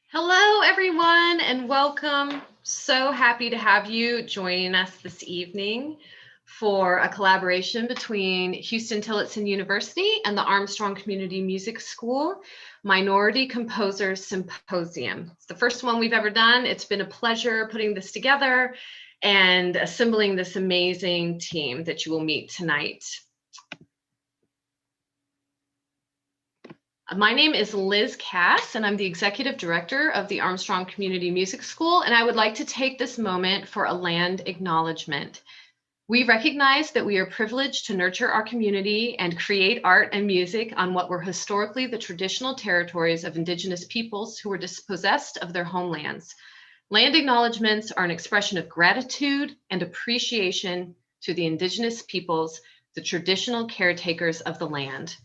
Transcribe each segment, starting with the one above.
Hello, everyone, and welcome. So happy to have you joining us this evening for a collaboration between Houston Tillotson University and the Armstrong Community Music School Minority Composers Symposium. It's the first one we've ever done. It's been a pleasure putting this together and assembling this amazing team that you will meet tonight. My name is Liz Cass, and I'm the Executive Director of the Armstrong Community Music School, and I would like to take this moment for a land acknowledgement. We recognize that we are privileged to nurture our community and create art and music on what were historically the traditional territories of Indigenous peoples who were dispossessed of their homelands. Land acknowledgements are an expression of gratitude and appreciation to the Indigenous peoples, the traditional caretakers of the land.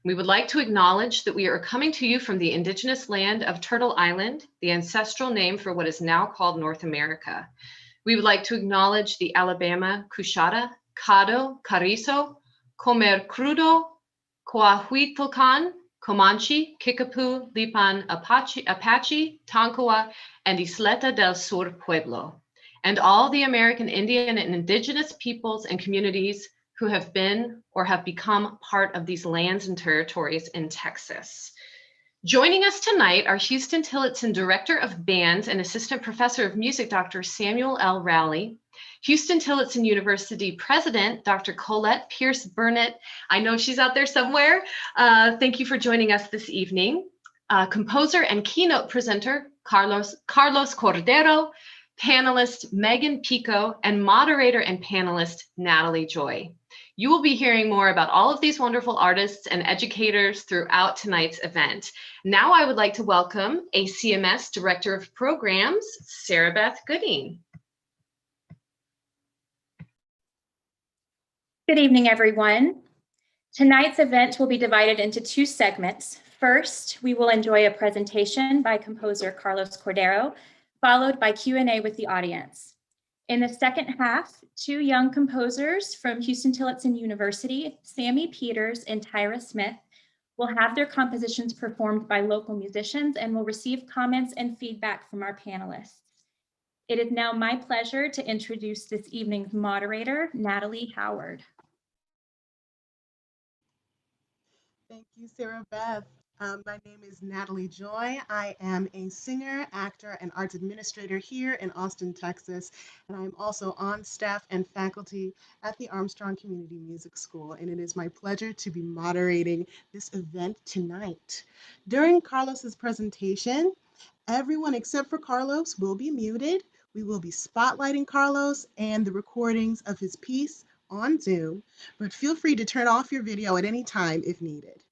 We would like to acknowledge that we are coming to you from the indigenous land of Turtle Island, the ancestral name for what is now called North America. We would like to acknowledge the Alabama Cushata, Caddo, Carrizo, Comer Crudo, Coahuilcan, Comanche, Kickapoo, Lipan, Apache, Tonkawa, and Isleta del Sur Pueblo, and all the American Indian and indigenous peoples and communities who have been or have become part of these lands and territories in Texas. Joining us tonight are Houston Tillotson Director of Bands and Assistant Professor of Music, Dr. Samuel L Rowley, Houston Tillotson University President, Dr. Colette Pierce Burnett. I know she's out there somewhere. Thank you for joining us this evening. Composer and keynote presenter, Carlos Cordero, panelist Megan Pico, and moderator and panelist Natalie Joy. You will be hearing more about all of these wonderful artists and educators throughout tonight's event. Now I would like to welcome ACMS Director of Programs, Sarah Beth Gooding. Good evening, everyone. Tonight's event will be divided into two segments. First, we will enjoy a presentation by composer Carlos Cordero, followed by Q&A with the audience. In the second half, two young composers from Houston Tillotson University, Sammy Peters and Tyra Smith, will have their compositions performed by local musicians and will receive comments and feedback from our panelists. It is now my pleasure to introduce this evening's moderator, Natalie Howard. Thank you, Sarah Beth. My name is Natalie Joy. I am a singer, actor, and arts administrator here in Austin, Texas, and I'm also on staff and faculty at the Armstrong Community Music School, and it is my pleasure to be moderating this event tonight. During Carlos's presentation, everyone except for Carlos will be muted. We will be spotlighting Carlos and the recordings of his piece on Zoom, but feel free to turn off your video at any time if needed.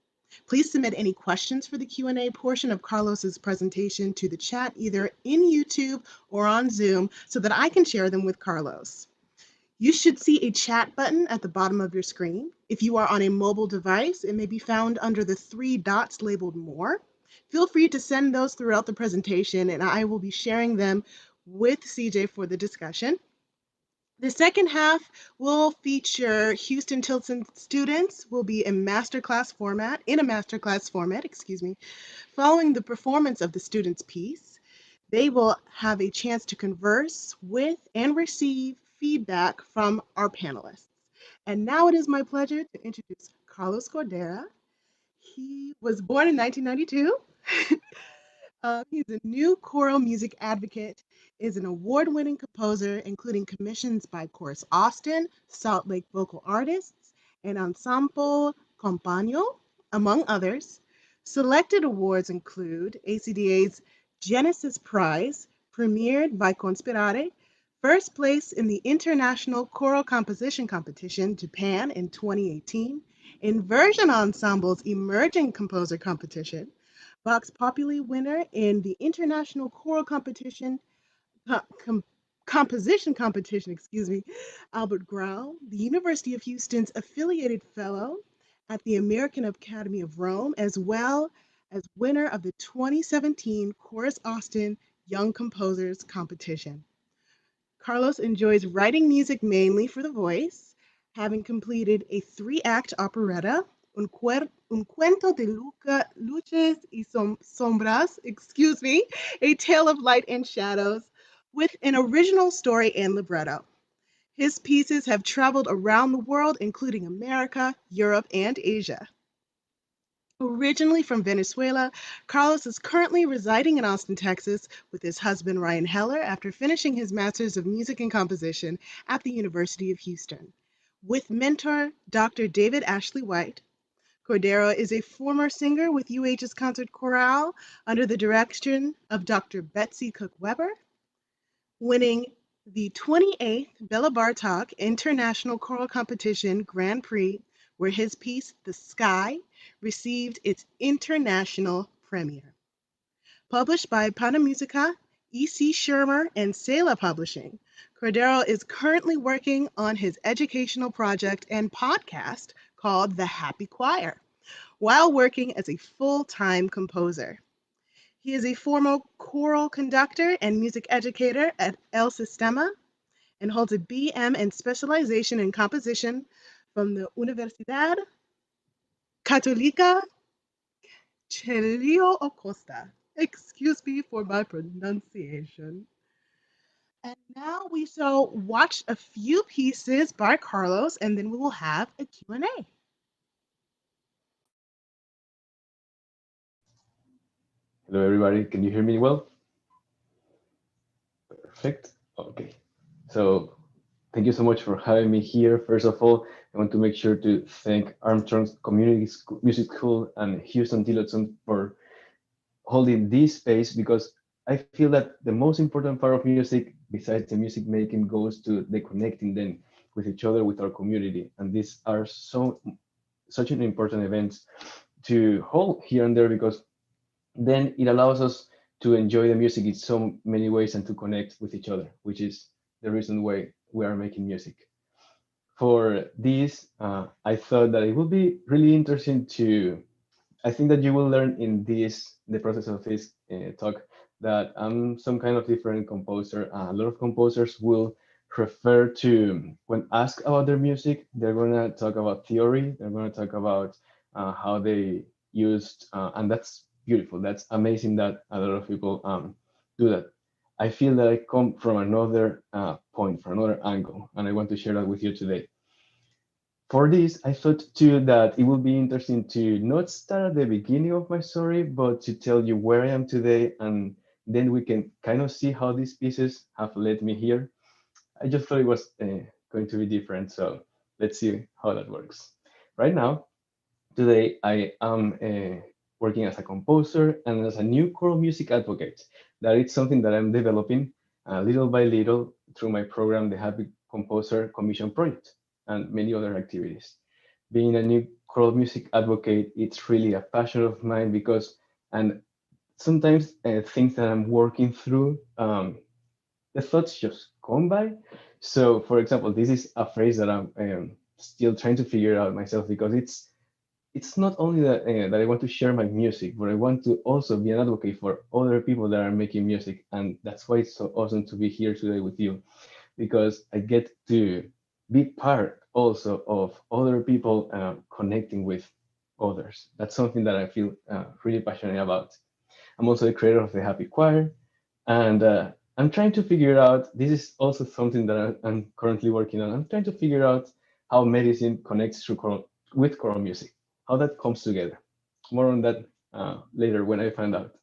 Please submit any questions for the Q&A portion of Carlos's presentation to the chat either in YouTube or on Zoom so that I can share them with Carlos. You should see a chat button at the bottom of your screen. If you are on a mobile device, it may be found under the three dots labeled More. Feel free to send those throughout the presentation and I will be sharing them with CJ for the discussion. The second half will feature Houston Tillotson students will be in a masterclass format, following the performance of the student's piece. They will have a chance to converse with and receive feedback from our panelists. And now it is my pleasure to introduce Carlos Cordera. He was born in 1992. He's a new choral music advocate, is an award-winning composer, including commissions by Chorus Austin, Salt Lake Vocal Artists, and Ensemble Compagno, among others. Selected awards include ACDA's Genesis Prize, premiered by Conspirare, first place in the International Choral Composition Competition, Japan in 2018, Inversion Ensemble's Emerging Composer Competition, Vox Populi winner in the International Choral Composition Competition, Albert Grau, the University of Houston's affiliated fellow at the American Academy of Rome, as well as winner of the 2017 Chorus Austin Young Composers Competition. Carlos enjoys writing music mainly for the voice, having completed a 3-act operetta, Un cuento de luces y sombras, excuse me, A Tale of Light and Shadows, with an original story and libretto. His pieces have traveled around the world, including America, Europe, and Asia. Originally from Venezuela, Carlos is currently residing in Austin, Texas, with his husband Ryan Heller after finishing his Master's of Music and Composition at the University of Houston. With mentor Dr. David Ashley White, Cordero is a former singer with UH's Concert Chorale under the direction of Dr. Betsy Cook Weber, winning the 28th Bela Bartok International Choral Competition Grand Prix, where his piece, The Sky, received its international premiere. Published by Panamusica, E.C. Shermer, and Sela Publishing, Cordero is currently working on his educational project and podcast called The Happy Choir, while working as a full-time composer. He is a former choral conductor and music educator at El Sistema and holds a BM and specialization in composition from the Universidad Católica Celio Acosta. Excuse me for my pronunciation. And now we shall watch a few pieces by Carlos, and then we will have a Q&A. Hello, everybody. Can you hear me well? Perfect. Okay. So thank you so much for having me here. First of all, I want to make sure to thank Armstrong's Music School and Houston Tillotson for holding this space, because I feel that the most important part of music, besides the music making, goes to the connecting them with each other, with our community. And these are such an important event to hold here and there, because then it allows us to enjoy the music in so many ways and to connect with each other, which is the reason why we are making music. For this, I thought that it would be really interesting I think that you will learn in the process of this talk, that I'm some kind of different composer. A lot of composers will refer to, when asked about their music, they're gonna talk about theory, they're gonna talk about how they used, and that's beautiful. That's amazing that a lot of people do that. I feel that I come from another point, from another angle, and I want to share that with you today. For this, I thought too that it would be interesting to not start at the beginning of my story, but to tell you where I am today, and then we can kind of see how these pieces have led me here. I just thought it was going to be different, so let's see how that works. Right now, today, I am working as a composer and as a new choral music advocate. That is something that I'm developing little by little through my program, the Happy Composer Commission Project, and many other activities. Being a new choral music advocate, it's really a passion of mine, because, and sometimes things that I'm working through, the thoughts just come by. So, for example, this is a phrase that I'm still trying to figure out myself, because it's not only that I want to share my music, but I want to also be an advocate for other people that are making music. And that's why it's so awesome to be here today with you, because I get to be part also of other people connecting with others. That's something that I feel really passionate about. I'm also the creator of the Happy Choir, and I'm trying to figure out, this is also something that I'm currently working on. I'm trying to figure out how medicine connects with choral music, how that comes together. More on that later when I find out.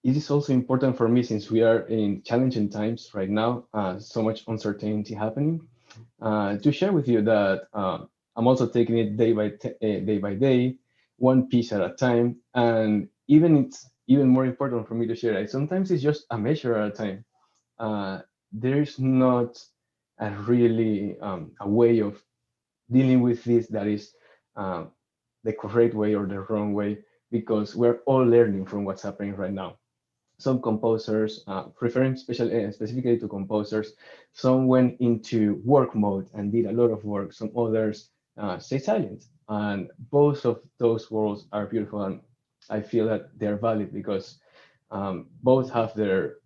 It is also important for me, since we are in challenging times right now, so much uncertainty happening, to share with you that I'm also taking it day by day, one piece at a time. And it's even more important for me to share it. Sometimes it's just a measure at a time. There's not a really a way of dealing with this that is the correct way or the wrong way, because we're all learning from what's happening right now. Some composers, referring specifically to composers, some went into work mode and did a lot of work. Some others stay silent. And both of those worlds are beautiful, and I feel that they're valid, because both have their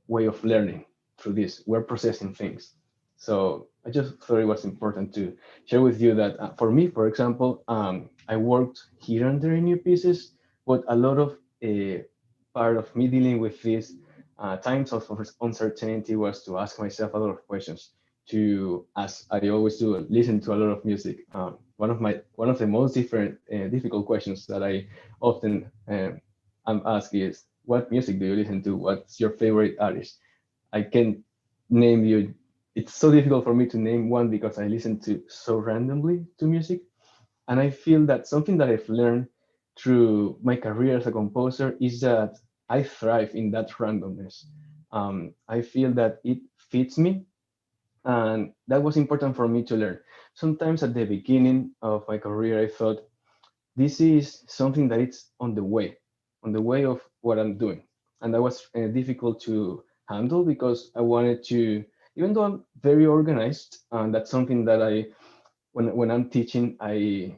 way of learning through this. We're processing things. So I just thought it was important to share with you that for me, for example, I worked here and there in new pieces, but a lot of part of me dealing with these times of uncertainty was to ask myself a lot of questions, to, as I always do, listen to a lot of music. One of the most difficult questions that I often am asked is, what music do you listen to? What's your favorite artist? I can name you. It's so difficult for me to name one because I listen to so randomly to music. And I feel that something that I've learned through my career as a composer is that I thrive in that randomness. I feel that it fits me, and that was important for me to learn. Sometimes at the beginning of my career, I thought this is something that it's on the way of what I'm doing. And that was difficult to handle because I wanted to, even though I'm very organized, and that's something that when I'm teaching, I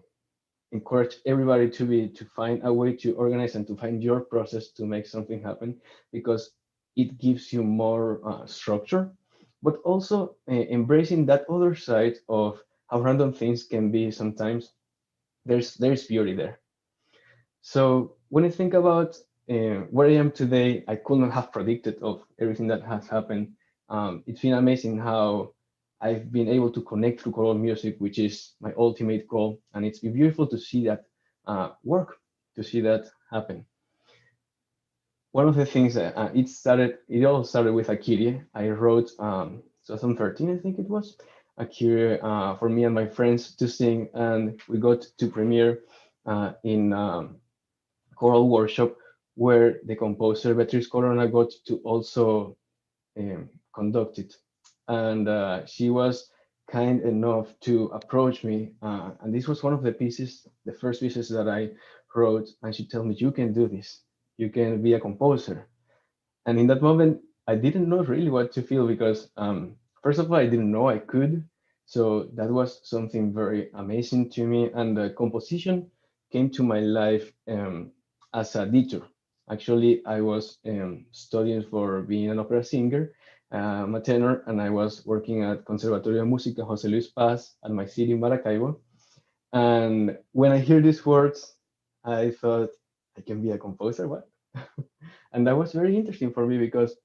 encourage everybody to find a way to organize and to find your process to make something happen, because it gives you more structure, but also embracing that other side of how random things can be sometimes. There's beauty there. So when I think about where I am today, I could not have predicted of everything that has happened. It's been amazing how I've been able to connect through choral music, which is my ultimate goal, and it's been beautiful to see that work, to see that happen. One of the things that it all started with a Kyrie. I wrote 2013, I think it was, a Kyrie for me and my friends to sing, and we got to premiere in choral workshop where the composer Beatriz Corona got to also conduct it. And she was kind enough to approach me. And this was one of the pieces, the first pieces that I wrote. And she told me, you can do this. You can be a composer. And in that moment, I didn't know really what to feel because, first of all, I didn't know I could. So that was something very amazing to me. And the composition came to my life as a teacher. Actually, I was studying for being an opera singer, I'm a tenor, and I was working at Conservatorio de Música José Luis Paz at my city in Maracaibo. And when I hear these words, I thought, I can be a composer, what? And that was very interesting for me because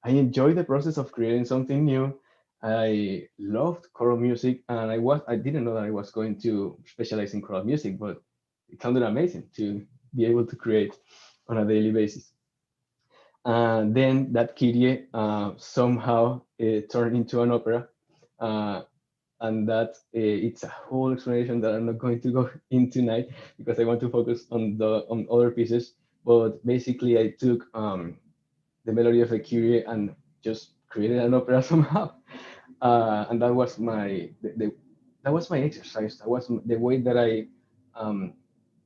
I enjoyed the process of creating something new. I loved choral music, and I didn't know that I was going to specialize in choral music, but it sounded amazing to be able to create on a daily basis. And then that Kyrie somehow turned into an opera. And that it's a whole explanation that I'm not going to go in tonight because I want to focus on other pieces. But basically, I took the melody of the Kyrie and just created an opera somehow. And that was that was my exercise. That was the way that I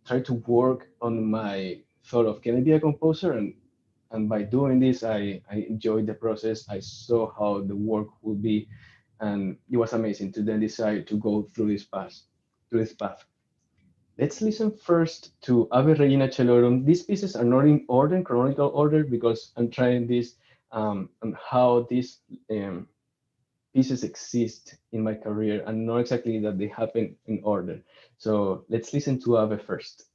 tried to work on my thought of, can I be a composer? And by doing this, I enjoyed the process. I saw how the work would be, and it was amazing to then decide to go through this path. Let's listen first to Ave Regina Celorum. These pieces are not in order, chronological order, because I'm trying this on how these pieces exist in my career, and not exactly that they happen in order. So let's listen to Ave first.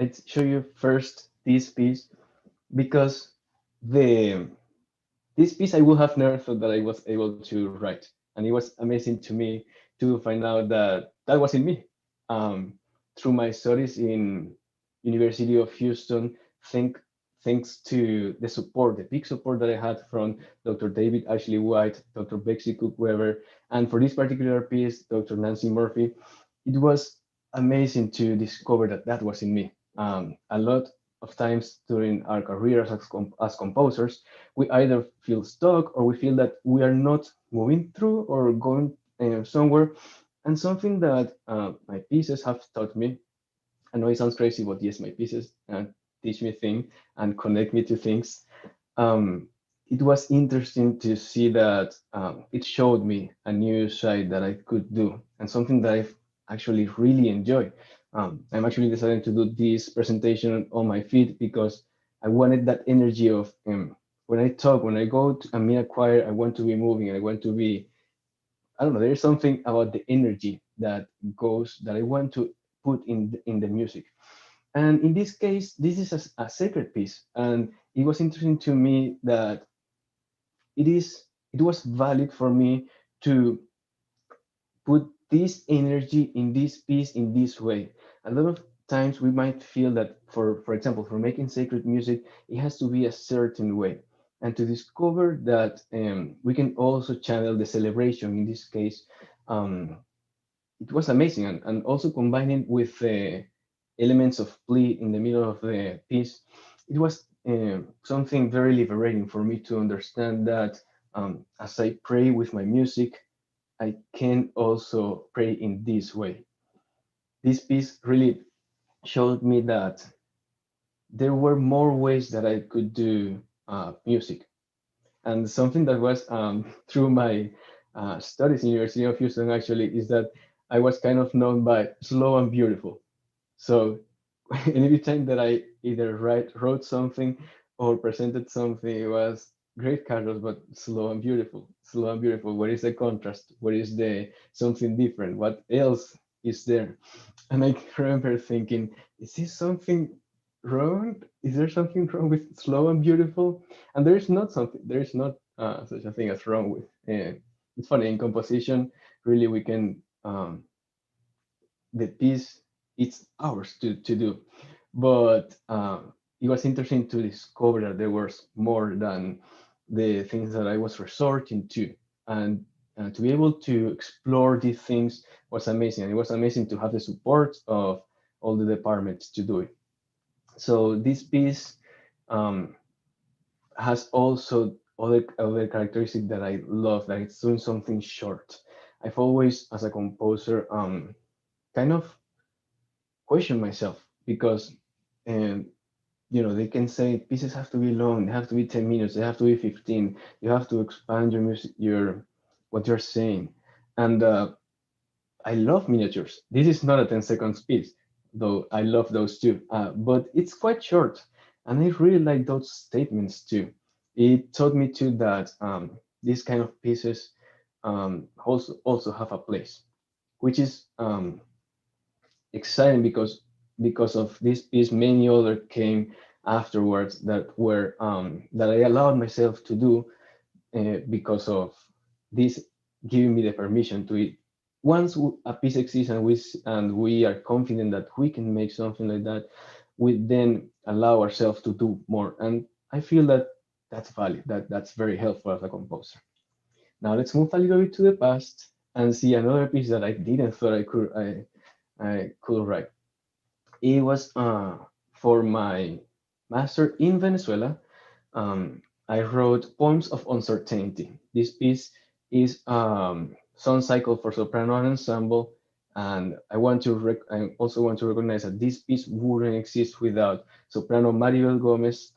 I'd show you first this piece because the this piece I would have never thought that I was able to write, and it was amazing to me to find out that that was in me. Through my studies in University of Houston, think thanks to the support, the big support that I had from Dr. David Ashley White, Dr. Bexy Cook Weber, and for this particular piece, Dr. Nancy Murphy, it was amazing to discover that that was in me. A lot of times during our careers as composers, we either feel stuck or we feel that we are not moving through or going somewhere. And something that my pieces have taught me, I know it sounds crazy, but yes, my pieces teach me things and connect me to things. It was interesting to see that it showed me a new side that I could do and something that I actually really enjoy. I'm actually deciding to do this presentation on my feet because I wanted that energy of when I talk, when I go to a meet choir, I want to be moving. I want to be, I don't know, there's something about the energy that goes that I want to put in the music. And in this case, this is a sacred piece. And it was interesting to me that it was valid for me to put this energy in this piece in this way. A lot of times we might feel that for example, for making sacred music, it has to be a certain way. And to discover that we can also channel the celebration in this case, it was amazing. And also combining with elements of plea in the middle of the piece, it was something very liberating for me to understand that as I pray with my music, I can also pray in this way. This piece really showed me that there were more ways that I could do music. And something that was through my studies in University of Houston actually is that I was kind of known by slow and beautiful. So every time that I either wrote something or presented something, it was great Carlos, but slow and beautiful. Slow and beautiful. Where is the contrast? Where is the something different? What else is there? And I remember thinking, is this something wrong? Is there something wrong with slow and beautiful? And there is not something. There is not such a thing as wrong with. It's funny in composition. Really, we can the piece it's ours to do, but it was interesting to discover that there was more than the things that I was resorting to, and to be able to explore these things was amazing. And it was amazing to have the support of all the departments to do it. So this piece has also other characteristic that I love, that it's doing something short. I've always, as a composer, kind of question myself because they can say pieces have to be long, they have to be 10 minutes, they have to be 15, you have to expand your music, your what you're saying. And I love miniatures. This is not a 10 seconds piece, though I love those too, but it's quite short, and I really like those statements too. It taught me too that these kind of pieces also have a place, which is exciting because of this piece, many other came afterwards that were that I allowed myself to do because of this giving me the permission to it. Once a piece exists and we are confident that we can make something like that, we then allow ourselves to do more. And I feel that that's valid. That's very helpful as a composer. Now let's move a little bit to the past and see another piece that I didn't thought I could write. It was for my master in Venezuela. I wrote Poems of Uncertainty. This piece is song cycle for soprano and ensemble, and I also want to recognize that this piece wouldn't exist without soprano Maribel Gomez,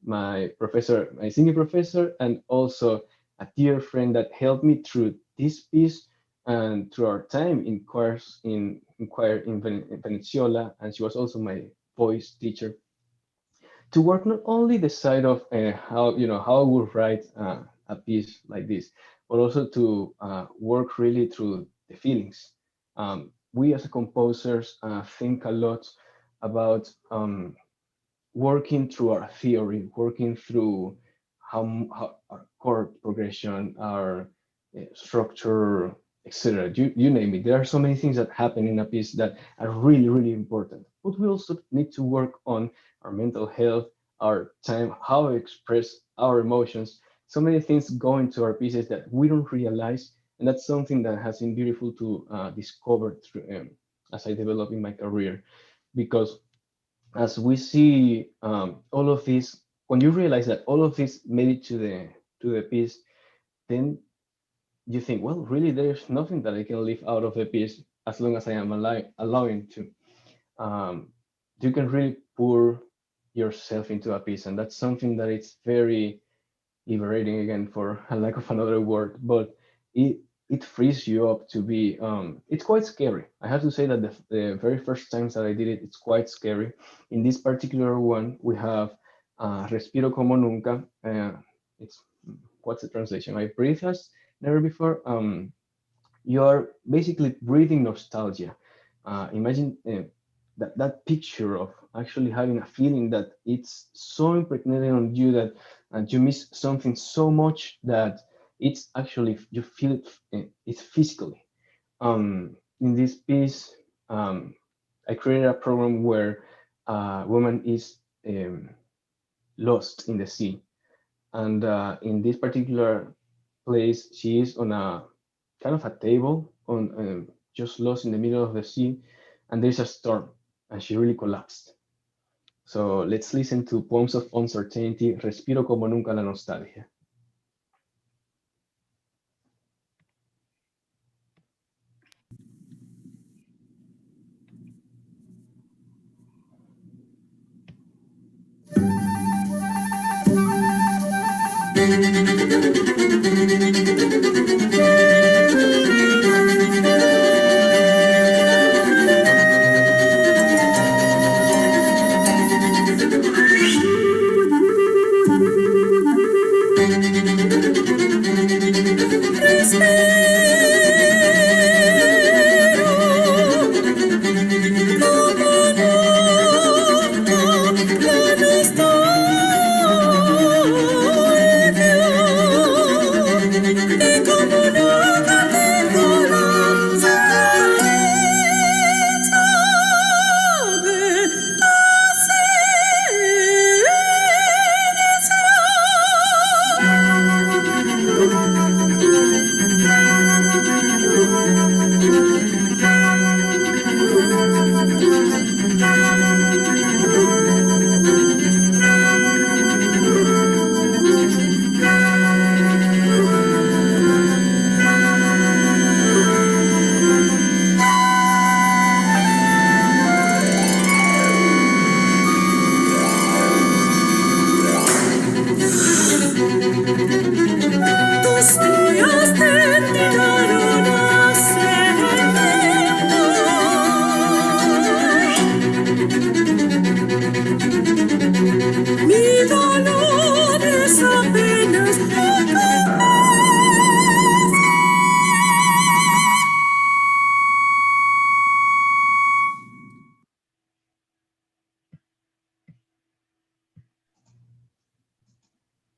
my professor, my singing professor, and also a dear friend that helped me through this piece and through our time in choirs in choir in Venezuela, and she was also my voice teacher, to work not only the side of how I would write a piece like this, but also to work really through the feelings. We as composers think a lot about working through our theory, working through how our chord progression, our structure, etc. You name it. There are so many things that happen in a piece that are really, really important. But we also need to work on our mental health, our time, how we express our emotions. So many things go into our pieces that we don't realize, and that's something that has been beautiful to discover through, as I develop in my career, because as we see all of this, when you realize that all of this made it to the piece, then you think, well, really, there's nothing that I can leave out of the piece as long as I am allowing to. Um, you can really pour yourself into a piece, and that's something that it's very liberating, again, for a lack of another word, but it frees you up to be it's quite scary. I have to say that the very first times that I did it, it's quite scary. In this particular one, we have respiro como nunca. It's what's the translation? I breathe as never before. You are basically breathing nostalgia. Imagine that picture of actually having a feeling that it's so impregnated on you that you miss something so much that it's actually you feel it. It's physically. In this piece, I created a program where a woman is lost in the sea, and in this particular place, she is on a kind of a table on just lost in the middle of the sea, and there's a storm, and she really collapsed. So let's listen to Poems of Uncertainty, Respiro como nunca la nostalgia.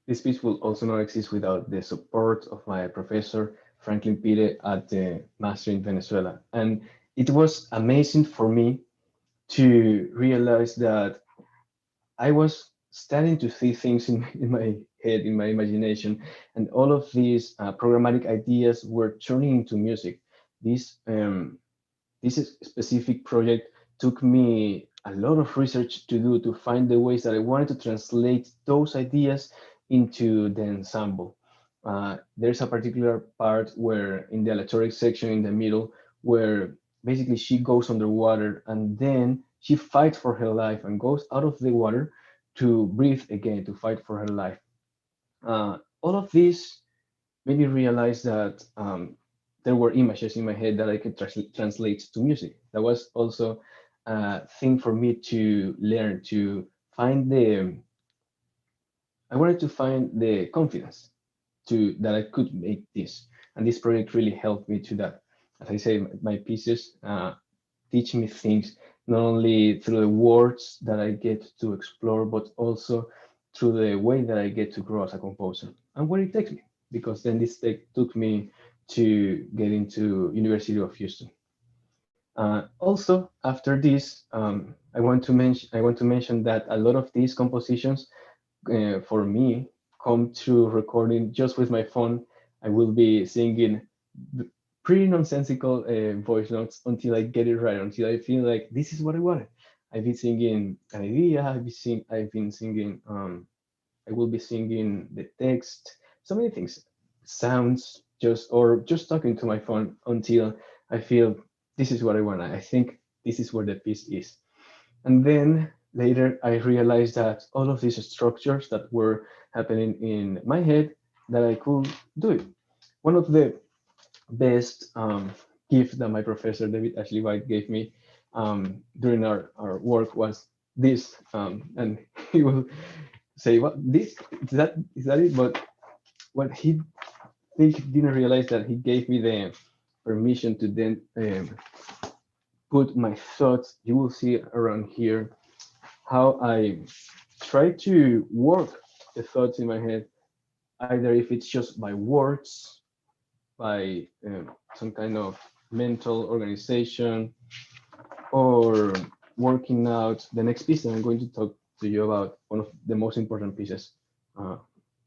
This piece will also not exist without the support of my professor, Franklin Pire, at the Master in Venezuela. And it was amazing for me to realize that I was starting to see things in my head, in my imagination, and all of these programmatic ideas were turning into music. This specific project took me a lot of research to do to find the ways that I wanted to translate those ideas into the ensemble. There's a particular part where in the aleatoric section in the middle, where basically she goes underwater and then she fights for her life and goes out of the water to breathe again, to fight for her life. All of this made me realize that there were images in my head that I could translate to music. That was also a thing for me to learn, to find I wanted to find the confidence that I could make this. And this project really helped me to that. As I say, my pieces teach me things not only through the words that I get to explore, but also through the way that I get to grow as a composer and where it takes me, because then this took me to get into University of Houston. Also, after this, I want to mention that a lot of these compositions for me come to recording just with my phone. I will be singing pretty nonsensical voice notes until I get it right, until I feel like this is what I wanted. I've been singing an idea. I've been singing. I will be singing the text. So many things, sounds, just talking to my phone until I feel this is what I want. I think this is where the piece is. And then later I realized that all of these structures that were happening in my head, that I could do it. One of the best gift that my professor David Ashley White gave me during our work was this, and he will say, "What this is that it?" But what he didn't realize that he gave me the permission to then put my thoughts. You will see around here how I try to work the thoughts in my head, either if it's just by words, by some kind of mental organization, or working out the next piece that I'm going to talk to you about. One of the most important pieces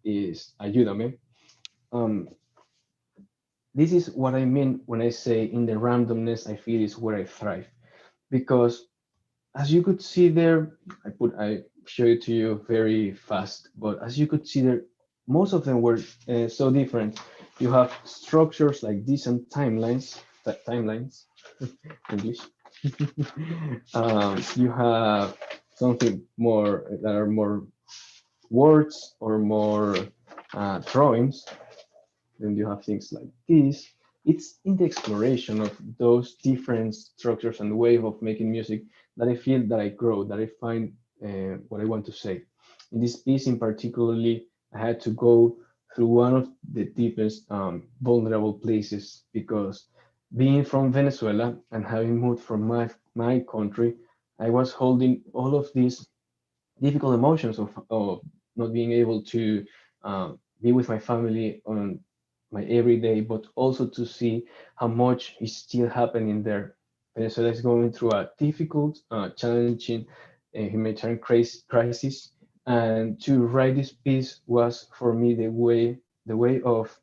is Ayúdame. This is what I mean when I say in the randomness I feel is where I thrive, because as you could see there, I show it to you very fast, but as you could see there, most of them were so different. You have structures like this and timelines, English. You have something more that are more words or more drawings. Then you have things like this. It's in the exploration of those different structures and way of making music that I feel that I grow, that I find what I want to say. In this piece in particularly, I had to go through one of the deepest vulnerable places, because being from Venezuela and having moved from my country, I was holding all of these difficult emotions of not being able to be with my family on my everyday, but also to see how much is still happening there. Venezuela is going through a difficult, challenging humanitarian crisis, and to write this piece was for me the way of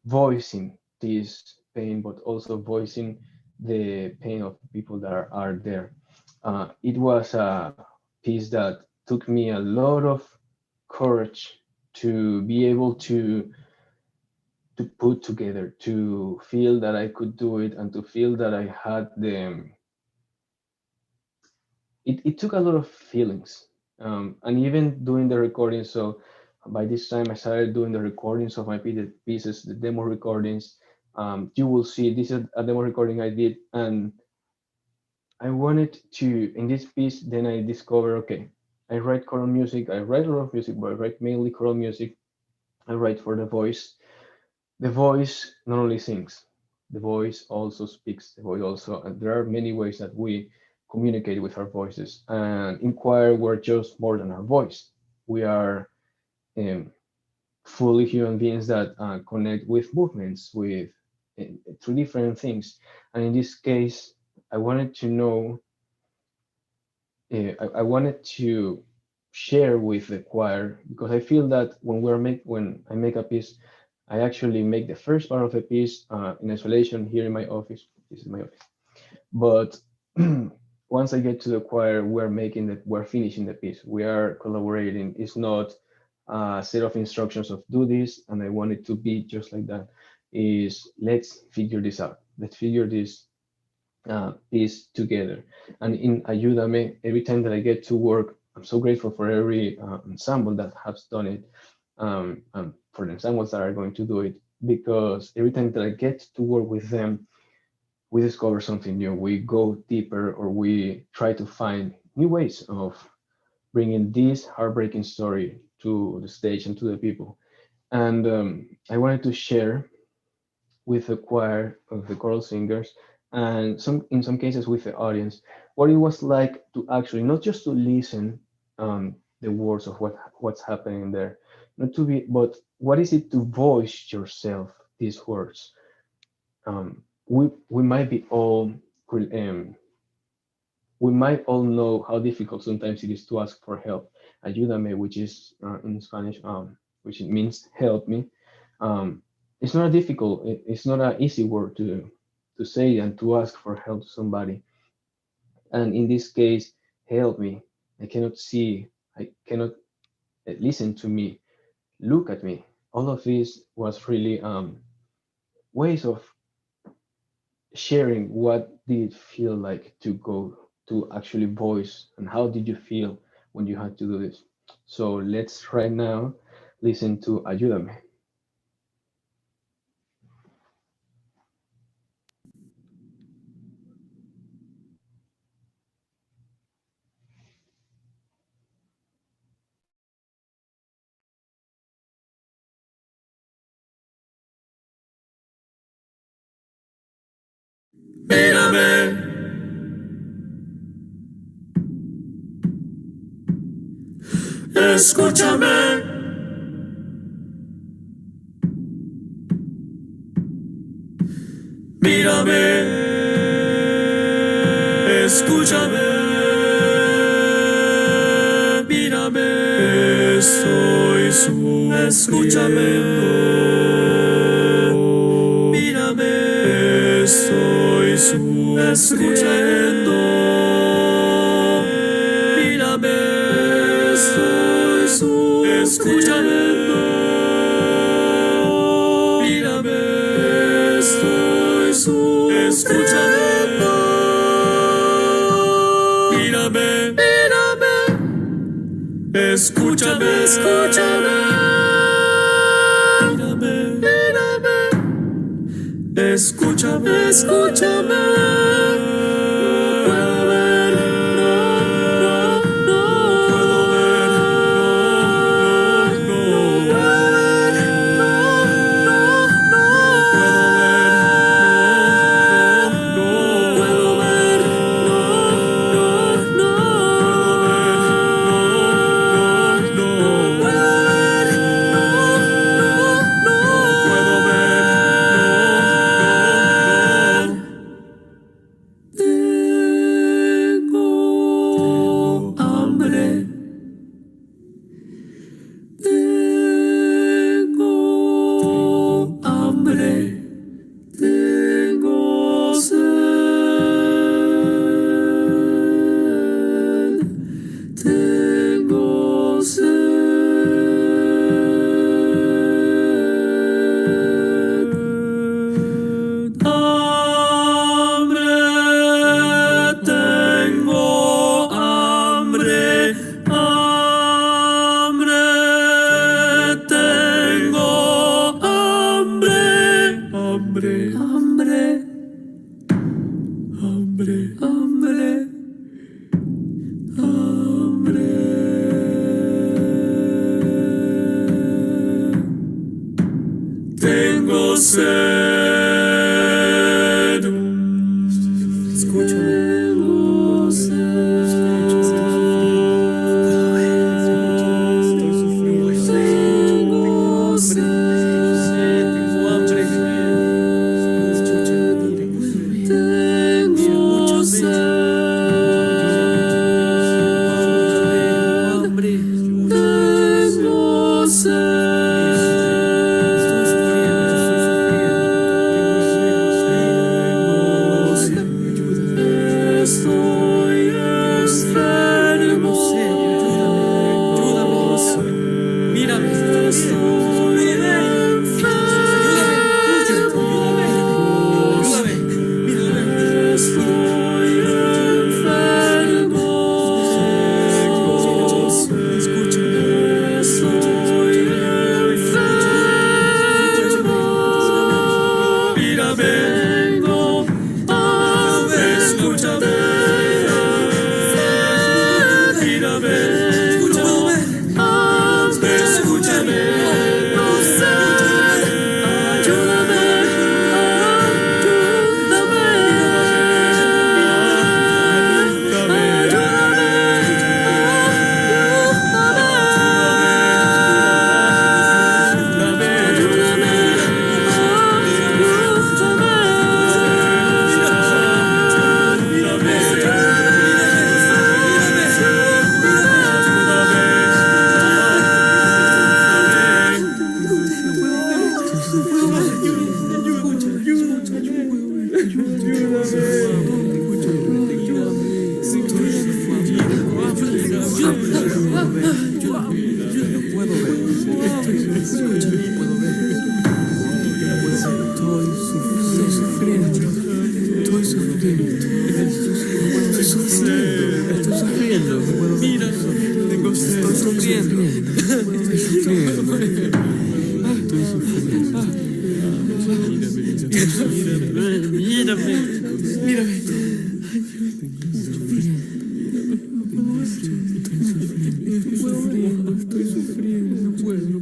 voicing this pain, but also voicing the pain of people that are there. It was a piece that took me a lot of courage to be able to put together, to feel that I could do it, and to feel that I had the. It took a lot of feelings, and even doing the recording. So by this time, I started doing the recordings of my pieces, the demo recordings. You will see this is a demo recording I did, and I wanted to, in this piece, then I discovered, okay, I write choral music, I write a lot of music, but I write mainly choral music. I write for the voice. The voice not only sings, the voice also speaks. The voice also, and there are many ways that we communicate with our voices. And in choir, we're just more than our voice. We are fully human beings that connect with movements, with through different things. And in this case, I wanted to know. I wanted to share with the choir, because I feel that when I make a piece, I actually make the first part of the piece in isolation here in my office. This is my office. But once I get to the choir, we're finishing the piece. We are collaborating. It's not a set of instructions of do this, and I want it to be just like that. Is let's figure this out. Let's figure this piece together. And in Ayúdame, every time that I get to work, I'm so grateful for every ensemble that has done it, and for the ensembles that are going to do it, because every time that I get to work with them, we discover something new. We go deeper, or we try to find new ways of bringing this heartbreaking story to the stage and to the people. And I wanted to share with the choir of the choral singers and in some cases with the audience, what it was like to actually not just to listen the words of what's happening there, not to be, but what is it to voice yourself these words. We might be all we might all know how difficult sometimes it is to ask for help. Ayúdame, which is in Spanish, which it means help me. It's not a difficult, it's not an easy word to say and to ask for help to somebody. And in this case, help me. I cannot see, I cannot listen to me, look at me. All of this was really ways of sharing what did it feel like to go to actually voice, and how did you feel when you had to do this. So let's right now listen to Ayúdame. Mírame, escúchame, mírame, escúchame, mírame, estoy sufriendo, mírame, estoy sufriendo, mírame, estoy sufriendo, mírame, estoy sufriendo, mírame, mírame, escúchame, escúchame, mírame, mírame, escúchame, escúchame. No puedo ver, no puedo ver, no puedo ver, no puedo ver, tengo hambre, tengo hambre, tengo sed, tengo sed, hambre, tengo hambre, hambre, tengo hambre, hambre, hambre, hambre, hambre, hambre. Tengo sed. Escúchame. Tengo sed. Estoy sufriendo. Tengo sed. Tengo hambre. Tengo sed. Tengo sed. Estoy enfermo. Mírame. Estoy enfermo. Estoy enfermo. Escúchame. Estoy enfermo. Mírame. Escúchame. Mírame. Escúchame. puedo ver. Estoy sufriendo. Estoy sufriendo. Estoy sufriendo. Estoy sufriendo. Mira, tengo sed. Estoy sufriendo. Estoy sufriendo. Estoy sufriendo. Mírame. Mírame. Estoy sufriendo. No puedo.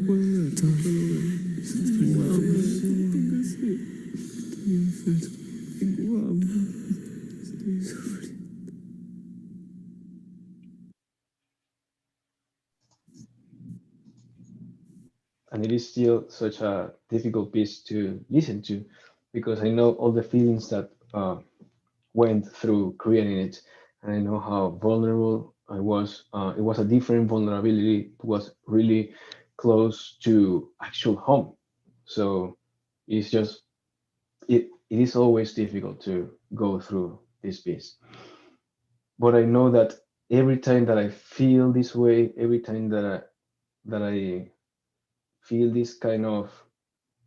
And it is still such a difficult piece to listen to, because I know all the feelings that went through creating it, and I know how vulnerable I was. It was a different vulnerability. It was really close to actual home. So it's just it is always difficult to go through this piece. But I know that every time that I feel this way, every time that I feel this kind of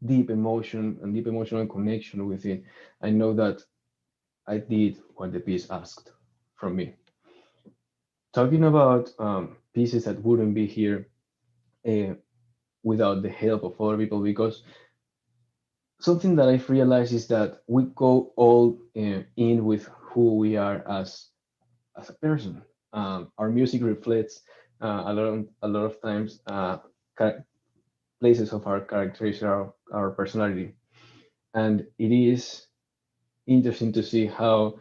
deep emotion and deep emotional connection with it, I know that I did what the piece asked from me. Talking about pieces that wouldn't be here without the help of other people, because something that I've realized is that we go all in with who we are as a person. Our music reflects a lot of times places of our characterization, our personality. And it is interesting to see how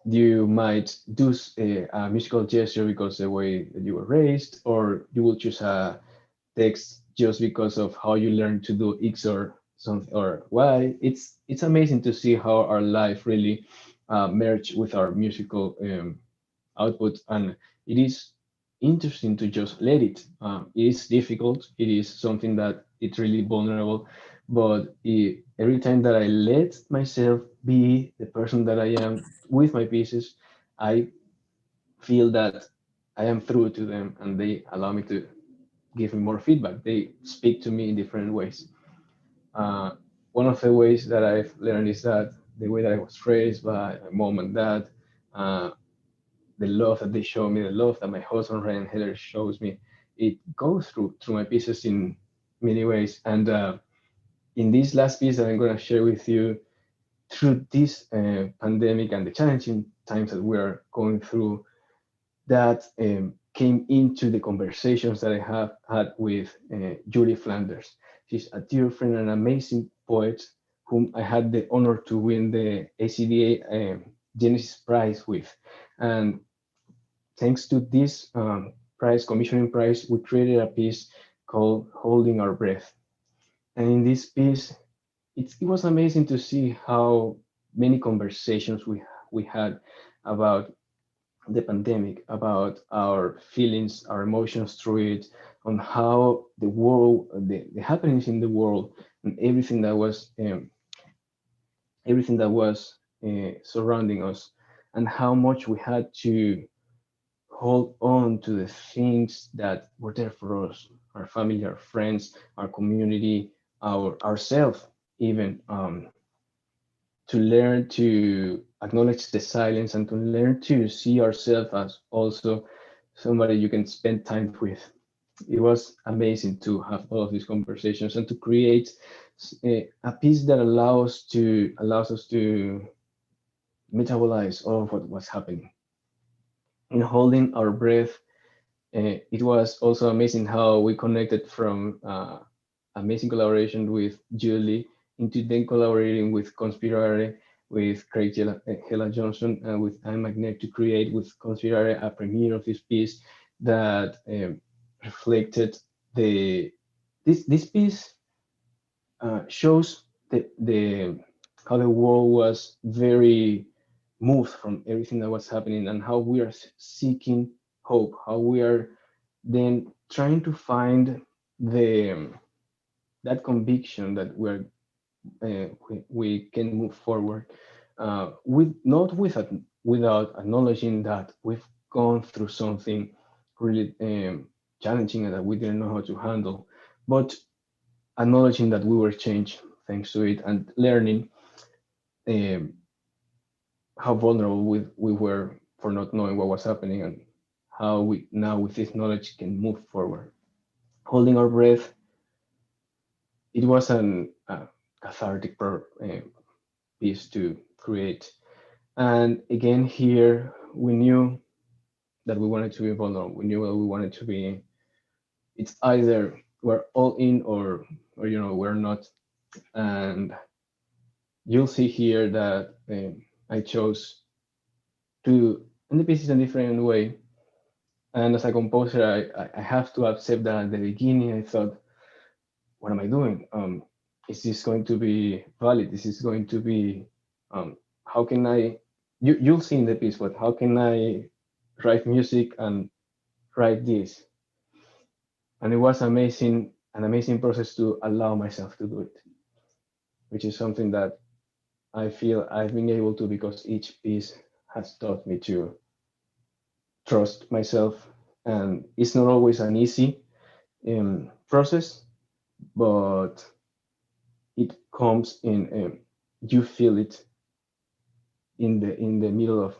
you might do a musical gesture because the way that you were raised, or you will choose a text just because of how you learn to do X or something or Y. It's amazing to see how our life really merge with our musical output, and it is interesting to just let it. It is difficult. It is something that it's really vulnerable, but every time that I let myself be the person that I am with my pieces, I feel that I am true to them, and they allow me to give me more feedback. They speak to me in different ways. One of the ways that I've learned is that the way that I was raised by my mom and dad, the love that they show me, the love that my husband Ryan Heller shows me, it goes through my pieces in many ways. And in this last piece that I'm going to share with you, through this pandemic and the challenging times that we are going through, that came into the conversations that I have had with Julie Flanders. She's a dear friend and an amazing poet whom I had the honor to win the ACDA Genesis Prize with. And thanks to this commissioning prize, we created a piece called Holding Our Breath. And in this piece, it was amazing to see how many conversations we had about the pandemic, about our feelings, our emotions through it, on how the world, the happenings in the world, and everything that was surrounding us, and how much we had to hold on to the things that were there for us, our family, our friends, our community, ourselves, even to learn to acknowledge the silence and to learn to see ourselves as also somebody you can spend time with. It was amazing to have all of these conversations and to create a piece that allows us to metabolize all of what was happening. In holding our breath, it was also amazing how we connected from amazing collaboration with Julie into then collaborating with Conspirare, with Craig Hella Johnson, and with Anne McNair to create with Conspirare a premiere of this piece that reflected this piece shows the how the world was very moved from everything that was happening, and how we are seeking hope, how we are then trying to find that conviction that we can move forward without acknowledging that we've gone through something really challenging and that we didn't know how to handle, but acknowledging that we were changed thanks to it, and learning how vulnerable we were for not knowing what was happening, and how we now with this knowledge can move forward. Holding our breath, it was a cathartic piece to create. And again, here we knew that we wanted to be vulnerable. We knew that we wanted to be, it's either we're all in or we're not. And you'll see here that I chose to end the pieces in a different way. And as a composer, I have to accept that at the beginning I thought, what am I doing? Is this going to be valid? Is this going to be, how can I, you'll see in the piece, but how can I write music and write this? And it was an amazing process to allow myself to do it, which is something that I feel I've been able to because each piece has taught me to trust myself. And it's not always an easy process, but it comes in, you feel it in the middle of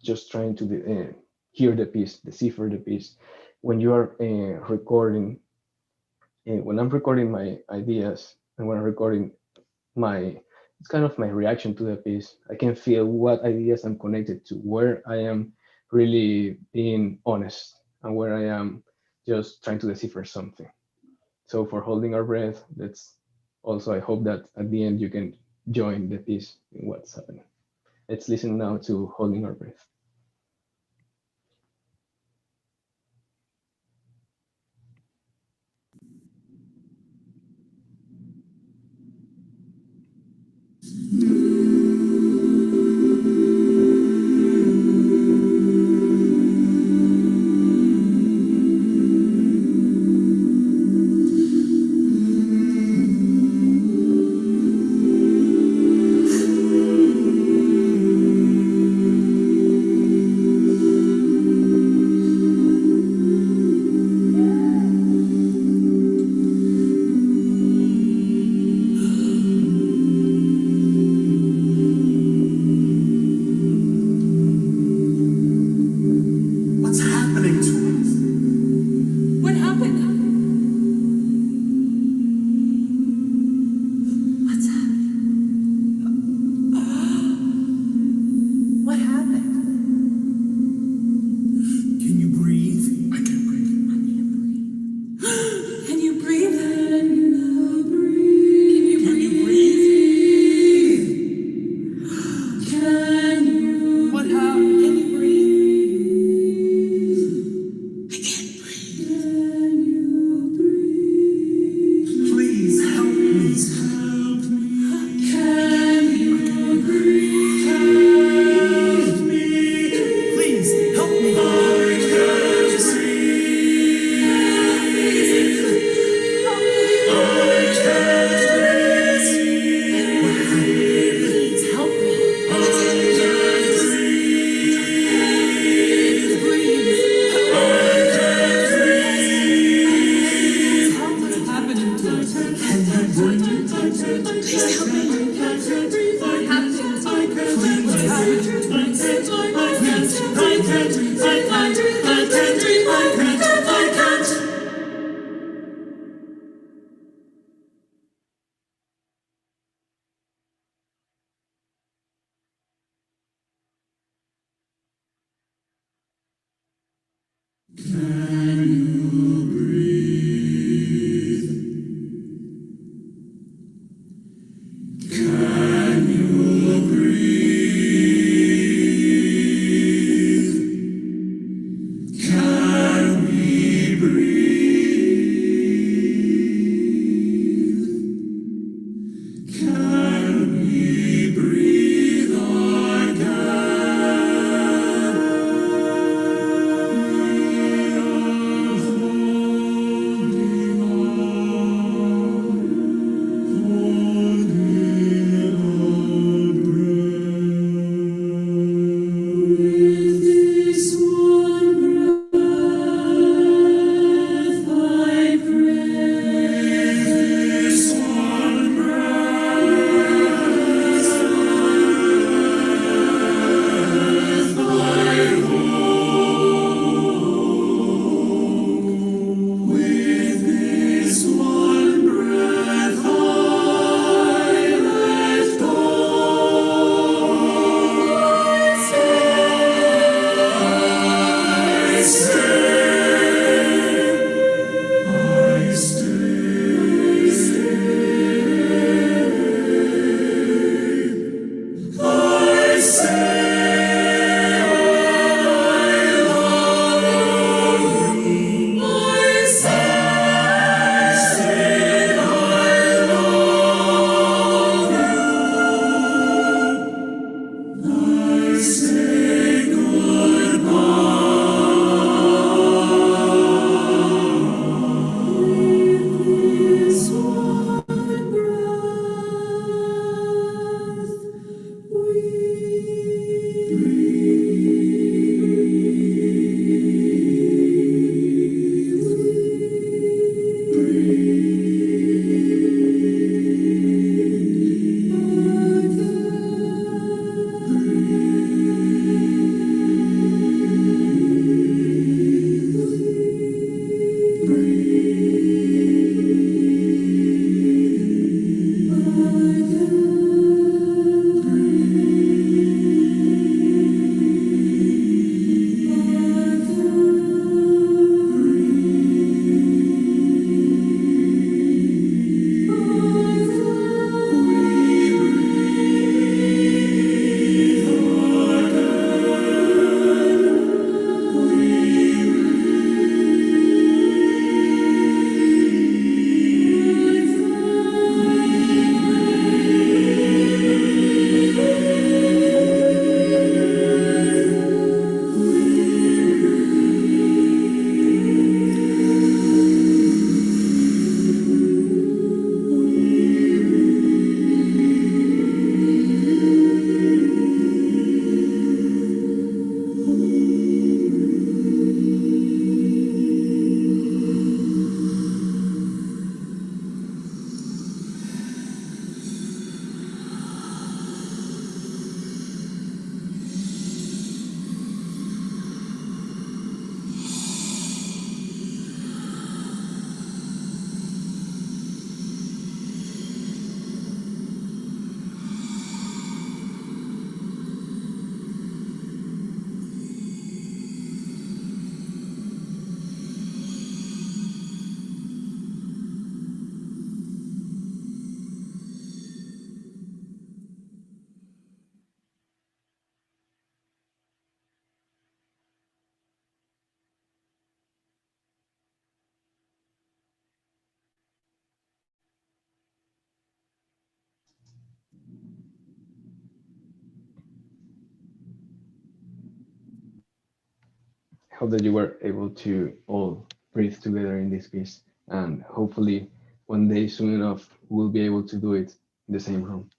just trying to hear the piece, decipher the piece. When you are recording, when I'm recording my ideas and when I'm recording it's kind of my reaction to the piece. I can feel what ideas I'm connected to, where I am really being honest and where I am just trying to decipher something. So for holding our breath, that's also, I hope that at the end you can join the piece in what's happening. Let's listen now to Holding Our Breath. Can hope that you were able to all breathe together in this piece, and hopefully one day soon enough we'll be able to do it in the same room.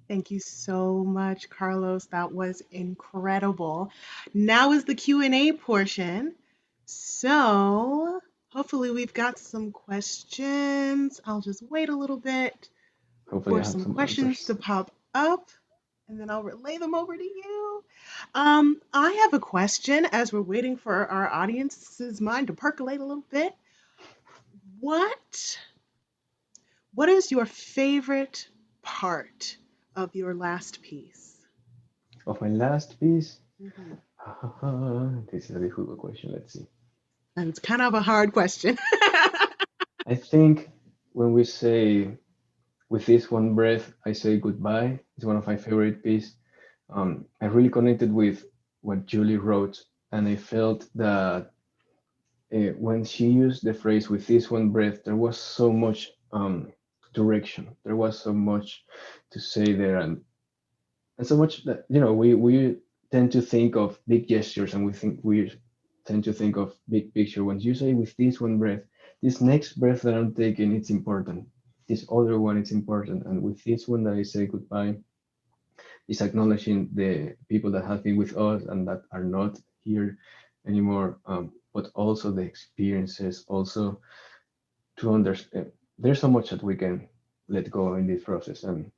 Thank you so much, Carlos. That was incredible. Now is the Q&A portion. So hopefully we've got some questions. I'll just wait a little bit Hopefully for I have some some questions answers. to pop up, and then I'll relay them over to you. I have a question as we're waiting for our audience's mind to percolate a little bit. What is your favorite part of your last piece? Of my last piece, Mhm. this is a difficult question. Let's see. And it's kind of a hard question. I think when we say with this one breath, I say goodbye, it's one of my favorite pieces. I really connected with what Julie wrote, and I felt that when she used the phrase with this one breath, there was so much direction. There was so much to say there, and so much that we tend to think of big gestures, and we tend to think of big picture. When you say with this one breath, this next breath that I'm taking, it's important. This other one is important, and with this one that I say goodbye, is acknowledging the people that have been with us and that are not here anymore, but also the experiences, also to understand. There's so much that we can let go in this process, and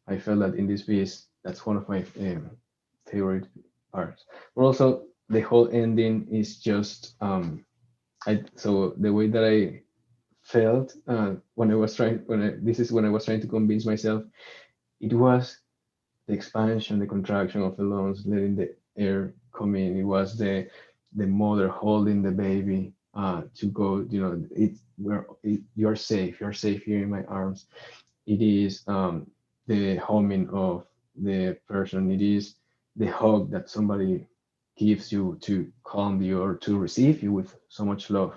I felt that in this piece, that's one of my favorite parts. But also, the whole ending is just, so the way that I felt when I was this is when I was trying to convince myself, it was the expansion, the contraction of the lungs, letting the air come in. It was the mother holding the baby to go. You're safe. You're safe here in my arms. It is the humming of the person. It is the hug that somebody gives you to calm you or to receive you with so much love.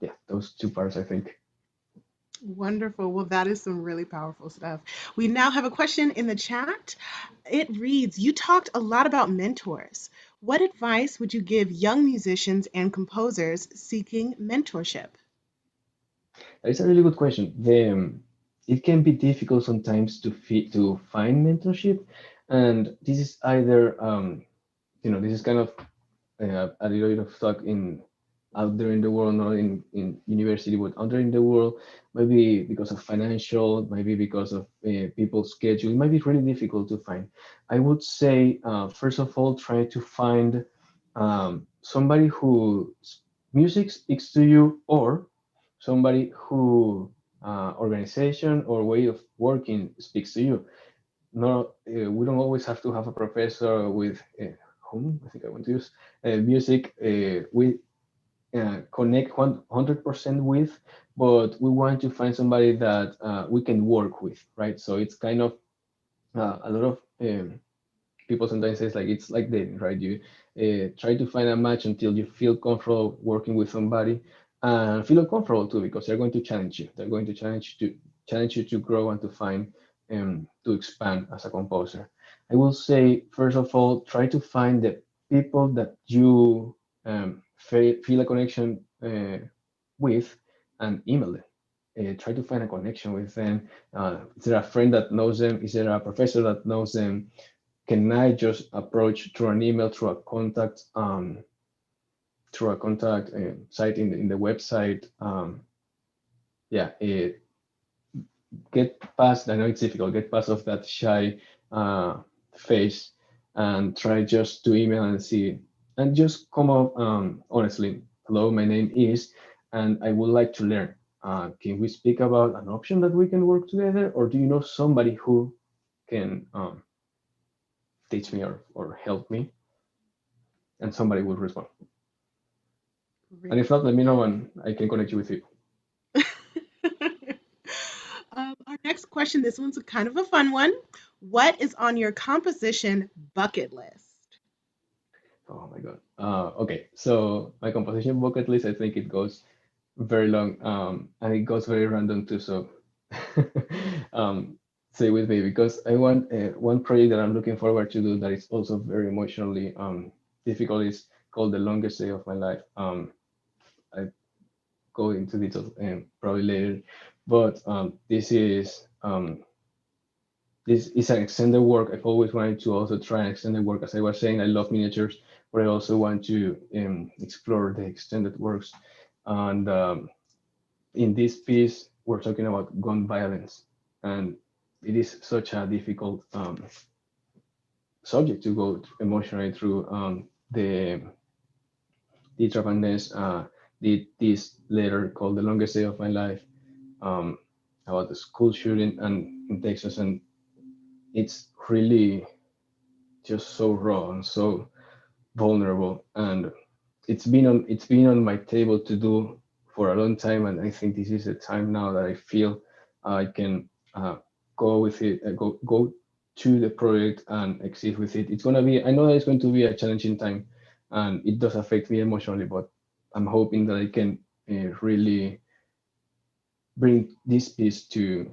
Yeah, those two parts, I think. Wonderful. Well, that is some really powerful stuff. We now have a question in the chat. It reads, you talked a lot about mentors. What advice would you give young musicians and composers seeking mentorship? It's a really good question. It can be difficult sometimes to find mentorship, and this is either this is kind of a little bit of talk in out there in the world, not in university, but out there in the world, maybe because of financial, maybe because of people's schedule, it might be really difficult to find. I would say, first of all, try to find somebody whose music speaks to you, or somebody who organization or way of working speaks to you. No, we don't always have to have a professor with whom I think I want to use music. We connect 100% with, but we want to find somebody that we can work with, right? So it's kind of a lot of people sometimes say it's like dating, right? You try to find a match until you feel comfortable working with somebody, and feel uncomfortable too, because they're going to challenge you. They're going to challenge you to grow and to find to expand as a composer. I will say, first of all, try to find the people that you feel a connection with, and email them. Try to find a connection with them. Is there a friend that knows them? Is there a professor that knows them? Can I just approach through an email, through a contact site in the website? Yeah, get past. I know it's difficult. Get past of that shy face, and try just to email and see, and just come up honestly. Hello, my name is, and I would like to learn. Can we speak about an option that we can work together, or do you know somebody who can teach me or help me? And somebody will respond. And if not, let me know and I can connect you with you. Our next question, this one's kind of a fun one. What is on your composition bucket list? Oh my God. Okay, so my composition bucket list, I think it goes very long, and it goes very random too. So stay with me because I want one project that I'm looking forward to do that is also very emotionally difficult is called The Longest Day of My Life. I go into details probably later, but this is an extended work. I've always wanted to also try an extended work. As I was saying, I love miniatures, but I also want to explore the extended works. And in this piece, we're talking about gun violence, and it is such a difficult subject to go emotionally through. The Trapanese did this letter called "The Longest Day of My Life" um, about the school shooting and in Texas, and it's really just so raw and so vulnerable. And it's been on my table to do for a long time, and I think this is the time now that I feel I can go with it, go to the project and exist with it. It's gonna be, I know that it's going to be a challenging time, and it does affect me emotionally, but I'm hoping that I can really bring this piece to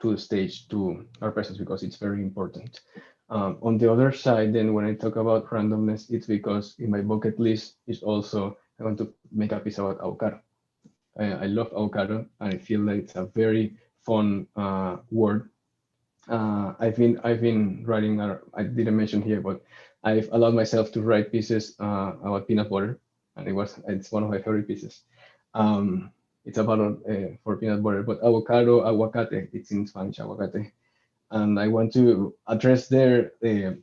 the stage, to our presence, because it's very important. On the other side, then when I talk about randomness, it's because in my bucket list is also I want to make a piece about avocado. I love avocado, and I feel like it's a very fun word. I've been writing. I didn't mention here, but I've allowed myself to write pieces about peanut butter, and it's one of my favorite pieces. Um, it's about for peanut butter, but avocado, aguacate. It's in Spanish, aguacate, and I want to address their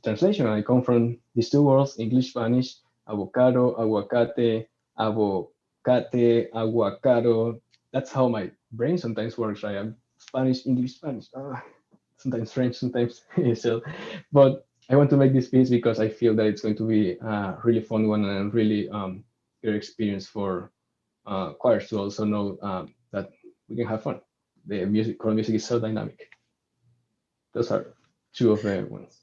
translation. I come from these two worlds, English, Spanish, avocado, aguacate, avocate, aguacado. That's how my brain sometimes works. I am Spanish, English, Spanish. Sometimes French, sometimes so. But I want to make this piece because I feel that it's going to be a really fun one and really good experience for choirs to also know that we can have fun. The music, choral music is so dynamic. Those are two of the ones.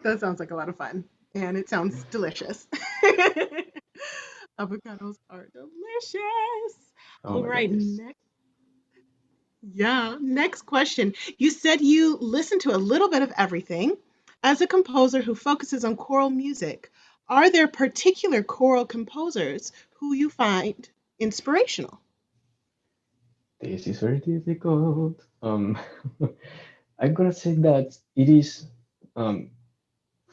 That sounds like a lot of fun, and it sounds delicious. Avocados are delicious. Oh All my God, right, yes. next question. You said you listen to a little bit of everything. As a composer who focuses on choral music, are there particular choral composers who you find inspirational? This is very difficult. I'm gonna say that um,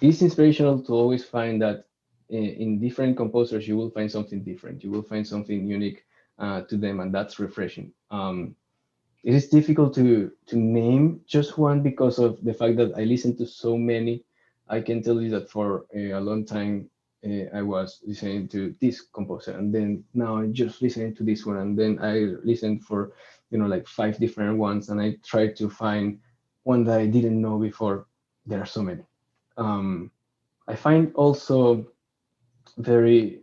it is inspirational to always find that in different composers you will find something different. You will find something unique to them, and that's refreshing. It is difficult to name just one because of the fact that I listen to so many. I can tell you that for a long time I was listening to this composer, and then now I'm just listening to this one, and then I listened for like five different ones, and I try to find one that I didn't know before. There are so many. Um, I find also very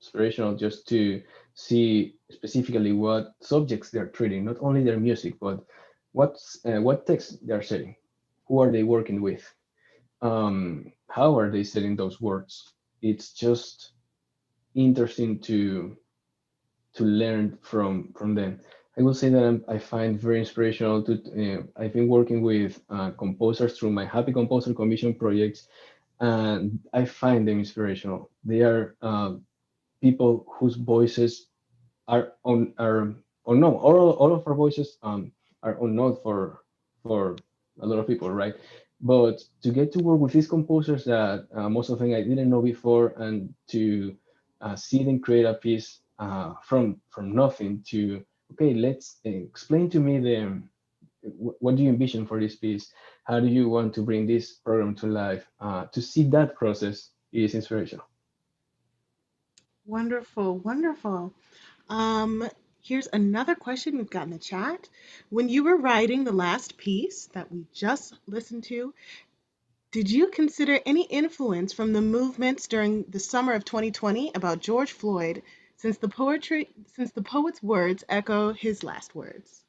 inspirational just to see specifically what subjects they're treating, not only their music, but what text they're setting, who are they working with, how are they setting those words. It's just interesting to learn from them. I will say that I find very inspirational to. I've been working with composers through my Happy Composer Commission projects, and I find them inspirational. They are people whose voices are unknown. All of our voices are unknown for a lot of people, right? But to get to work with these composers that most of them I didn't know before, and to see them create a piece from nothing to okay, let's explain to me what do you envision for this piece? How do you want to bring this program to life? To see that process is inspirational. Wonderful, wonderful. Um, Here's another question we've got in the chat. When you were writing the last piece that we just listened to, did you consider any influence from the movements during the summer of 2020 about George Floyd, since the poet's words echo his last words?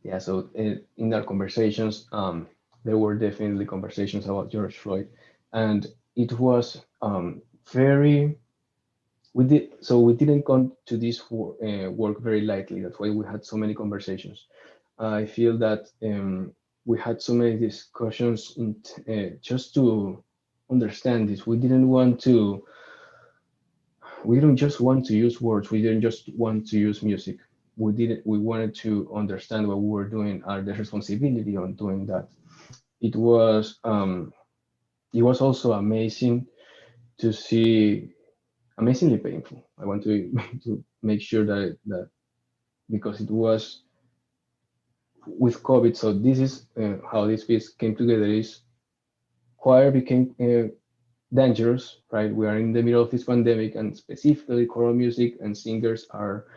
Yeah, so in our conversations, there were definitely conversations about George Floyd, and it was very. We didn't come to this work very lightly. That's why we had so many conversations. I feel that we had so many discussions just to understand this. We didn't just want to use words. We didn't just want to use music. We wanted to understand what we were doing, the responsibility on doing that. It was also amazing to see, amazingly painful. I want to to make sure that because it was with COVID. So this is how this piece came together. Is choir became dangerous, right? We are in the middle of this pandemic, and specifically choral music and singers are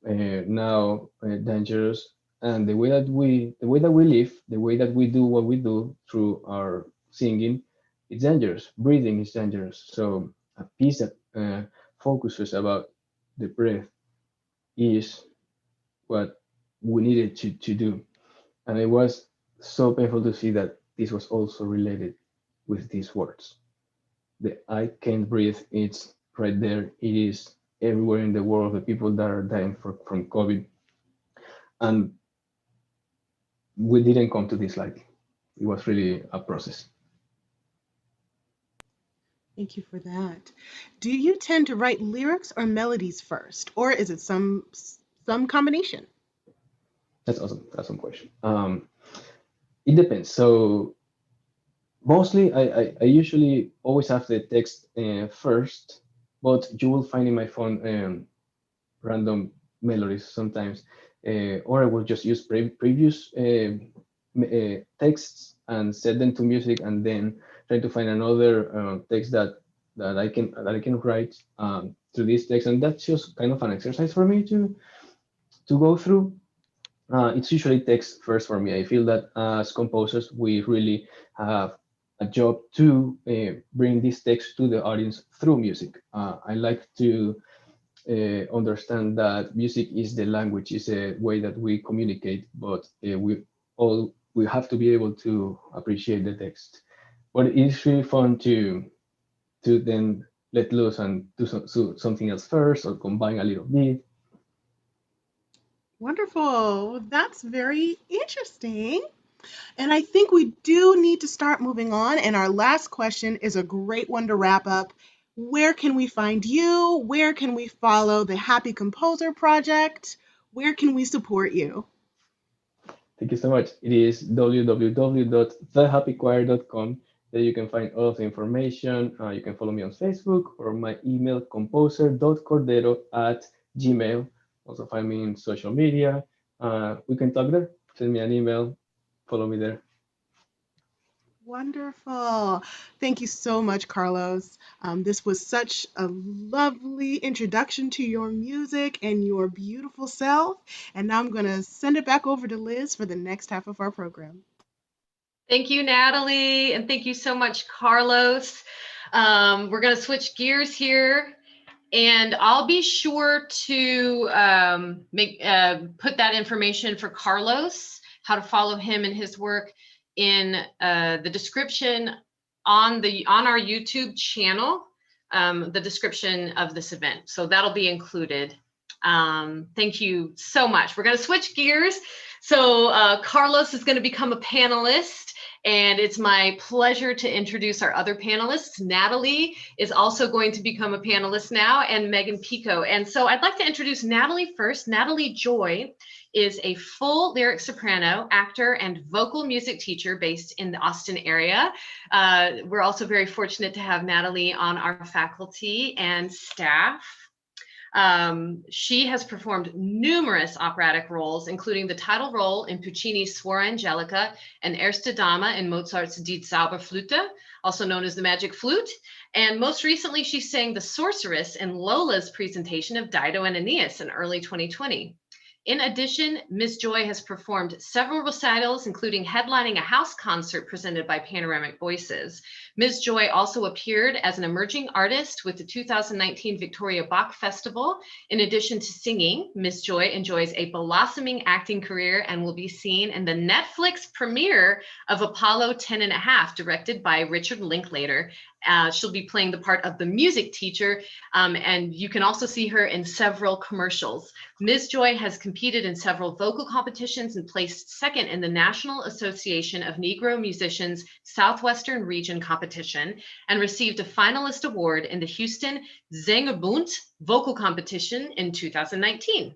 now dangerous. And the way that we live, the way that we do what we do through our singing, it's dangerous. Breathing is dangerous. So a piece that focuses about the breath is what we needed to do. And it was so painful to see that this was also related with these words. The I can't breathe, it's right there. It is everywhere in the world, the people that are dying from COVID. And we didn't come to this lightly. It was really a process. Thank you for that. Do you tend to write lyrics or melodies first, or is it some combination? That's awesome. That's some question. It depends. So mostly, I usually always have the text first, but you will find in my phone random melodies sometimes, or I will just use previous texts and set them to music, and then try to find another text that I can write to this text, and that's just kind of an exercise for me to go through. It's usually text first for me. I feel that as composers, we really have a job to bring this text to the audience through music. I like to understand that music is the language, is a way that we communicate, but we have to be able to appreciate the text. But it's really fun to then let loose and do something else first, or combine a little bit. Wonderful. That's very interesting. And I think we do need to start moving on. And our last question is a great one to wrap up. Where can we find you? Where can we follow the Happy Composer Project? Where can we support you? Thank you so much. It is www.thehappychoir.com. There you can find all of the information. You can follow me on Facebook, or my email, composer.cordero@gmail. Also find me in social media. We can talk there. Send me an email. Follow me there. Wonderful. Thank you so much, Carlos. This was such a lovely introduction to your music and your beautiful self. And now I'm going to send it back over to Liz for the next half of our program. Thank you, Natalie, and thank you so much, Carlos. We're going to switch gears here, and I'll be sure to put that information for Carlos, how to follow him and his work, in the description on our YouTube channel, the description of this event. So that'll be included. Thank you so much. We're going to switch gears. So Carlos is going to become a panelist, and it's my pleasure to introduce our other panelists. Natalie is also going to become a panelist now, and Megan Pico. And so I'd like to introduce Natalie first. Natalie Joy is a full lyric soprano, actor, and vocal music teacher based in the Austin area. We're also very fortunate to have Natalie on our faculty and staff. She has performed numerous operatic roles, including the title role in Puccini's Suora Angelica and Erste Dame in Mozart's Die Zauberflöte, also known as the Magic Flute. And most recently, she sang the Sorceress in Lola's presentation of Dido and Aeneas in early 2020. In addition, Ms. Joy has performed several recitals, including headlining a house concert presented by Panoramic Voices. Ms. Joy also appeared as an emerging artist with the 2019 Victoria Bach Festival. In addition to singing, Ms. Joy enjoys a blossoming acting career and will be seen in the Netflix premiere of Apollo 10 and a Half, directed by Richard Linklater, She'll be playing the part of the music teacher, and you can also see her in several commercials. Ms. Joy has competed in several vocal competitions and placed second in the National Association of Negro Musicians Southwestern Region competition, and received a finalist award in the Houston Zangerbund vocal competition in 2019.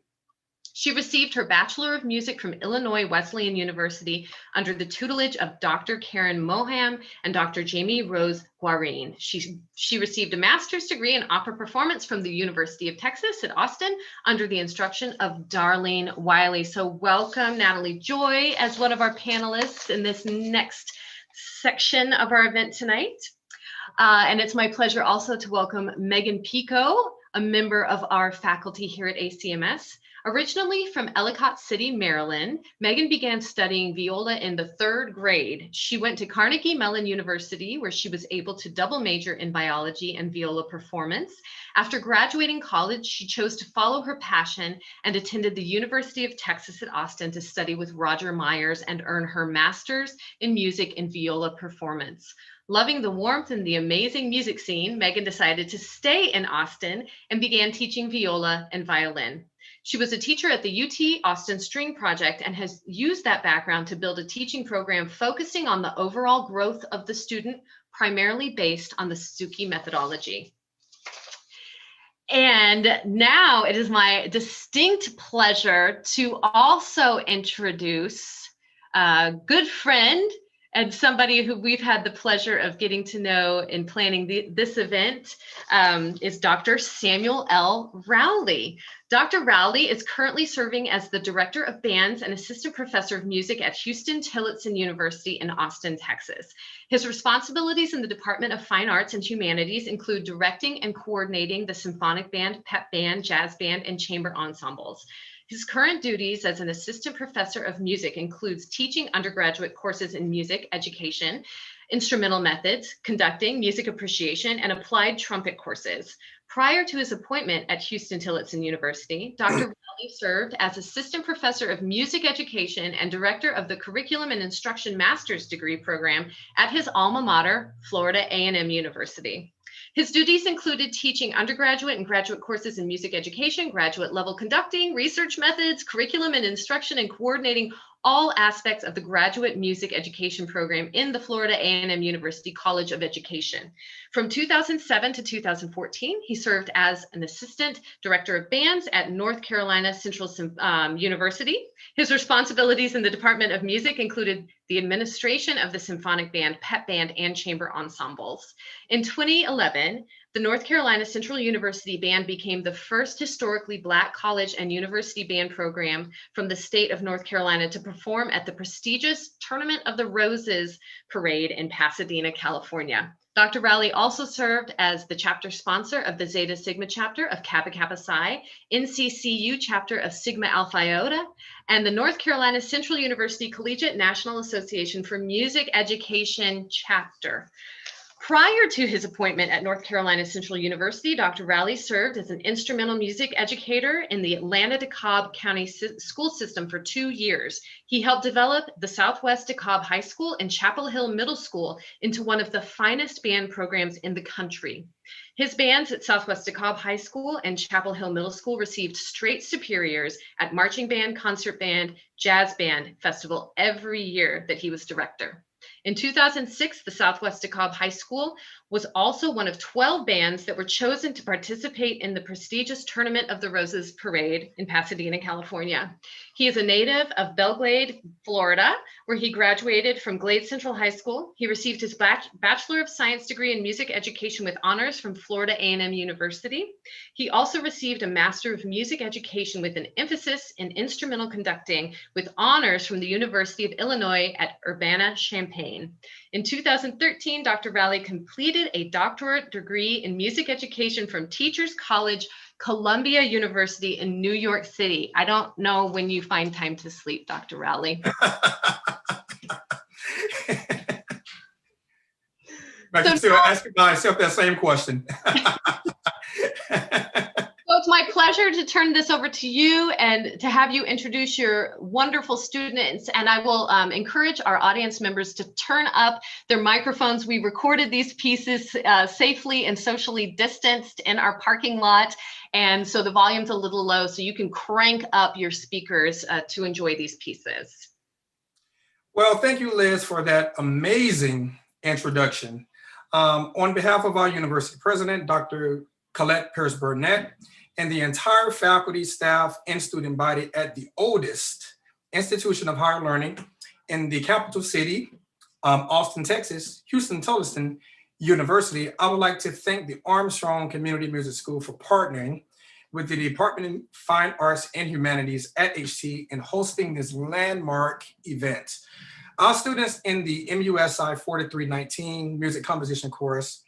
She received her Bachelor of Music from Illinois Wesleyan University under the tutelage of Dr. Karen Moham and Dr. Jamie Rose Guarine. She received a master's degree in opera performance from the University of Texas at Austin under the instruction of Darlene Wiley. So welcome Natalie Joy as one of our panelists in this next section of our event tonight. And it's my pleasure also to welcome Megan Pico, a member of our faculty here at ACMS. Originally from Ellicott City, Maryland, Megan began studying viola in the 3rd grade. She went to Carnegie Mellon University, where she was able to double major in biology and viola performance. After graduating college, she chose to follow her passion and attended the University of Texas at Austin to study with Roger Myers and earn her master's in music and viola performance. Loving the warmth and the amazing music scene, Megan decided to stay in Austin and began teaching viola and violin. She was a teacher at the UT Austin String Project and has used that background to build a teaching program focusing on the overall growth of the student, primarily based on the Suzuki methodology. And now it is my distinct pleasure to also introduce a good friend and somebody who we've had the pleasure of getting to know in planning this event is Dr. Samuel L. Rowley. Dr. Rowley is currently serving as the Director of Bands and Assistant Professor of Music at Houston-Tillotson University in Austin, Texas. His responsibilities in the Department of Fine Arts and Humanities include directing and coordinating the symphonic band, pep band, jazz band, and chamber ensembles. His current duties as an assistant professor of music includes teaching undergraduate courses in music education, instrumental methods, conducting, music appreciation, and applied trumpet courses. Prior to his appointment at Houston-Tillotson University, Dr. Rowley served as assistant professor of music education and director of the Curriculum and Instruction Master's Degree program at his alma mater, Florida A&M University. His duties included teaching undergraduate and graduate courses in music education, graduate level conducting, research methods, curriculum and instruction, and coordinating all aspects of the graduate music education program in the Florida A&M University College of Education. From 2007 to 2014, he served as an assistant director of bands at North Carolina Central University. His responsibilities in the Department of Music included the administration of the symphonic band, pep band, and chamber ensembles. In 2011, the North Carolina Central University Band became the first historically Black college and university band program from the state of North Carolina to perform at the prestigious Tournament of the Roses parade in Pasadena, California. Dr. Rowley also served as the chapter sponsor of the Zeta Sigma chapter of Kappa Kappa Psi, NCCU chapter of Sigma Alpha Iota, and the North Carolina Central University Collegiate National Association for Music Education chapter. Prior to his appointment at North Carolina Central University, Dr. Rowley served as an instrumental music educator in the Atlanta-DeKalb County school system for 2 years. He helped develop the Southwest DeKalb High School and Chapel Hill Middle School into one of the finest band programs in the country. His bands at Southwest DeKalb High School and Chapel Hill Middle School received straight superiors at Marching Band, Concert Band, Jazz Band Festival every year that he was director. In 2006, the Southwest DeKalb High School was also one of 12 bands that were chosen to participate in the prestigious Tournament of the Roses parade in Pasadena, California. He is a native of Belglade, Florida, where he graduated from Glade Central High School. He received his Bachelor of Science degree in music education with honors from Florida A&M University. He also received a Master of Music Education with an emphasis in instrumental conducting with honors from the University of Illinois at Urbana-Champaign. In 2013, Dr. Rowley completed a doctorate degree in music education from Teachers College, Columbia University in New York City. I don't know when you find time to sleep, Dr. Rowley. Still asking myself that same question. So it's my pleasure pleasure to turn this over to you and to have you introduce your wonderful students. And I will encourage our audience members to turn up their microphones. We recorded these pieces safely and socially distanced in our parking lot. And so the volume's a little low, so you can crank up your speakers to enjoy these pieces. Well, thank you, Liz, for that amazing introduction. On behalf of our university president, Dr. Colette Pierce-Burnett, and the entire faculty, staff, and student body at the oldest institution of higher learning in the capital city, Austin, Texas, Houston-Tillotson University, I would like to thank the Armstrong Community Music School for partnering with the Department of Fine Arts and Humanities at HT in hosting this landmark event. Our students in the MUSI 4319 music composition course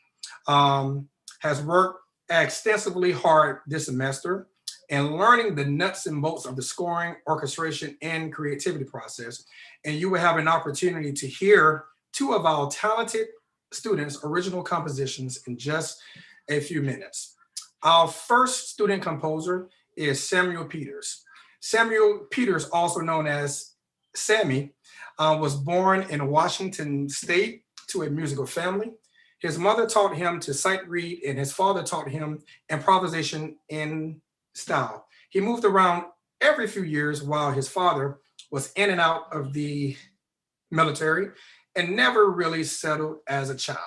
has worked extensively hard this semester and learning the nuts and bolts of the scoring, orchestration, and creativity process. And you will have an opportunity to hear two of our talented students' original compositions in just a few minutes. Our first student composer is Samuel Peters. Samuel Peters, also known as Sammy, was born in Washington State to a musical family. His mother taught him to sight read, and his father taught him improvisation in style. He moved around every few years while his father was in and out of the military and never really settled as a child.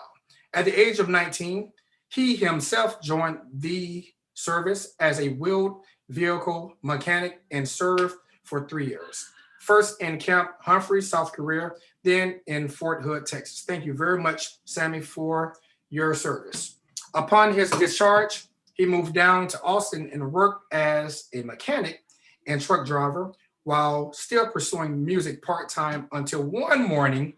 At the age of 19, he himself joined the service as a wheeled vehicle mechanic and served for 3 years. First in Camp Humphrey, South Korea, then in Fort Hood, Texas. Thank you very much, Sammy, for your service. Upon his discharge, he moved down to Austin and worked as a mechanic and truck driver while still pursuing music part-time until one morning,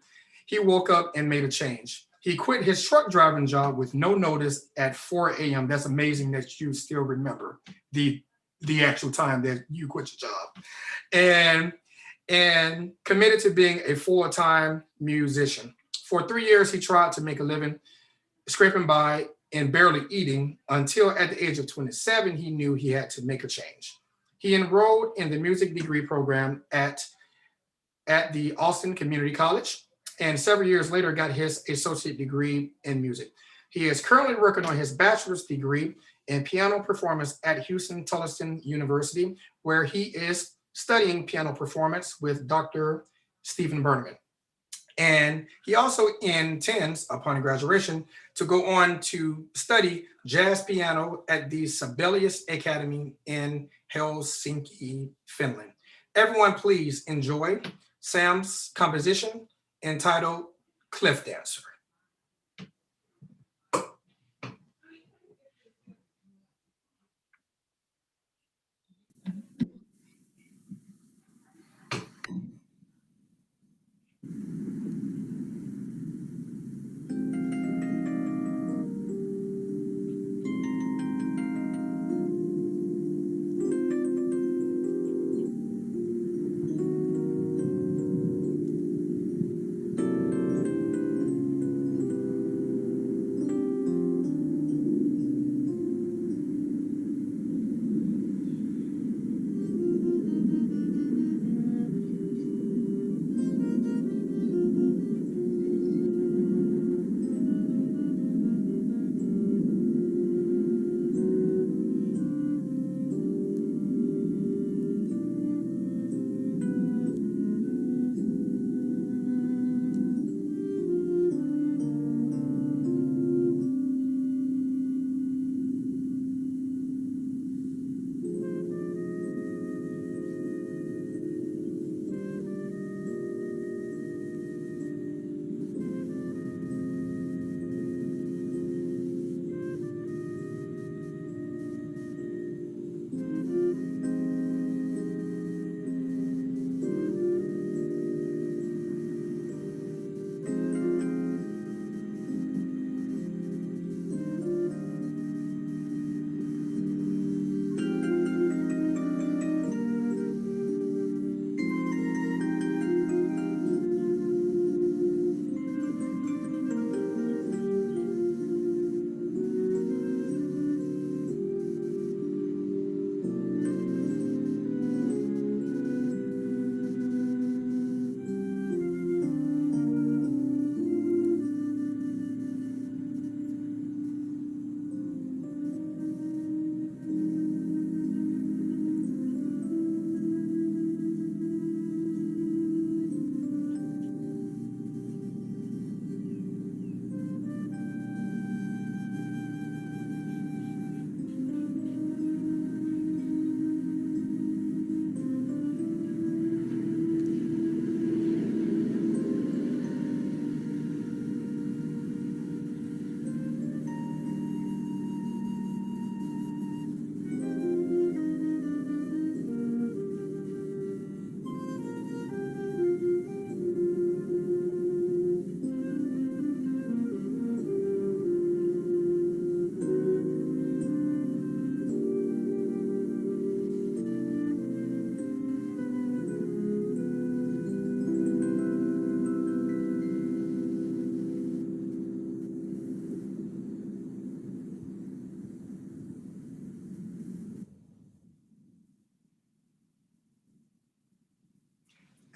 he woke up and made a change. He quit his truck driving job with no notice at 4 a.m. That's amazing that you still remember the actual time that you quit your job. And committed to being a full-time musician. For 3 years, he tried to make a living, scraping by and barely eating, until at the age of 27, he knew he had to make a change. He enrolled in the music degree program at the Austin Community College, and several years later got his associate degree in music. He is currently working on his bachelor's degree in piano performance at Houston-Tillotson University, where he is studying piano performance with Dr. Stephen Berneman. And he also intends, upon graduation, to go on to study jazz piano at the Sibelius Academy in Helsinki, Finland. Everyone please enjoy Sam's composition entitled Cliff Dancer.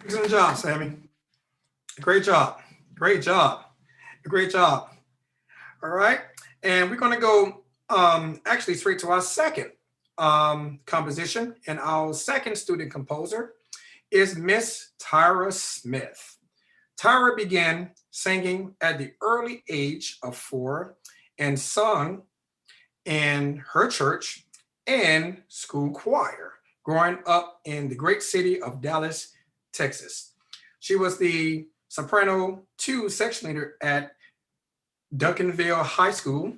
Excellent job, Sammy. Great job. Great job. Great job. All right. And we're going to go actually straight to our second composition. And our second student composer is Miss Tyra Smith. Tyra began singing at the early age of 4 and sung in her church and school choir, growing up in the great city of Dallas, Texas. She was the soprano 2 section leader at Duncanville High School.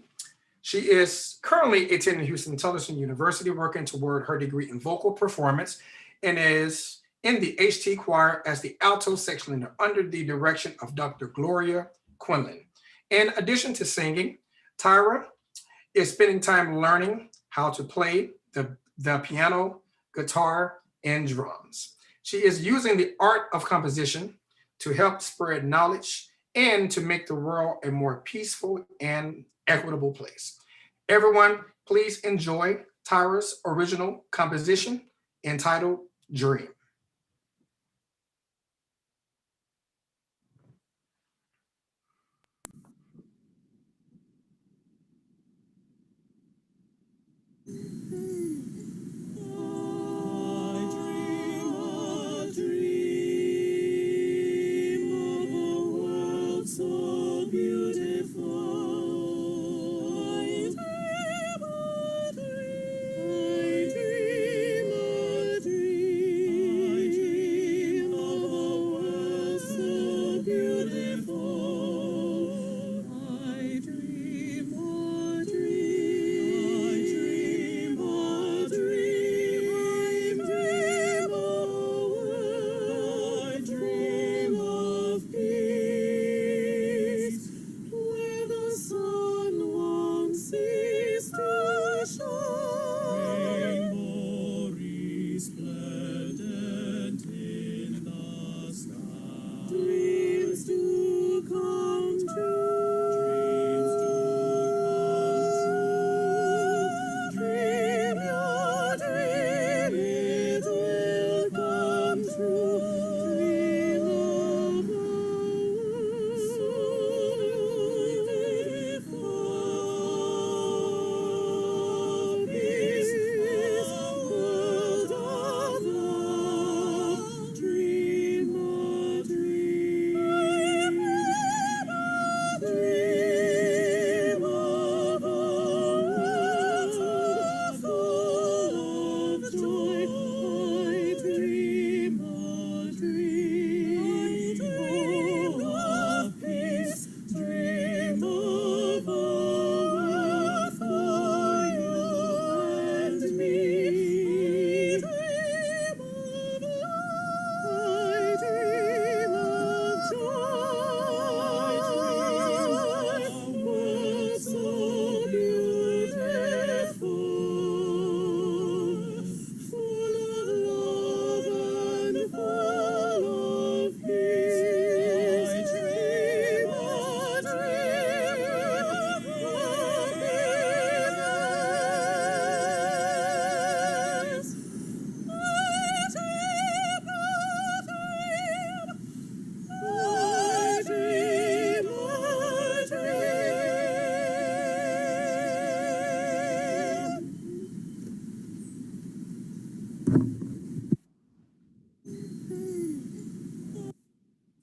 She is currently attending Houston Tulsa University, working toward her degree in vocal performance, and is in the HT choir as the alto section leader under the direction of Dr. Gloria Quinlan. In addition to singing, Tyra is spending time learning how to play the piano, guitar, and drums. She is using the art of composition to help spread knowledge and to make the world a more peaceful and equitable place. Everyone, please enjoy Tyra's original composition entitled Dream.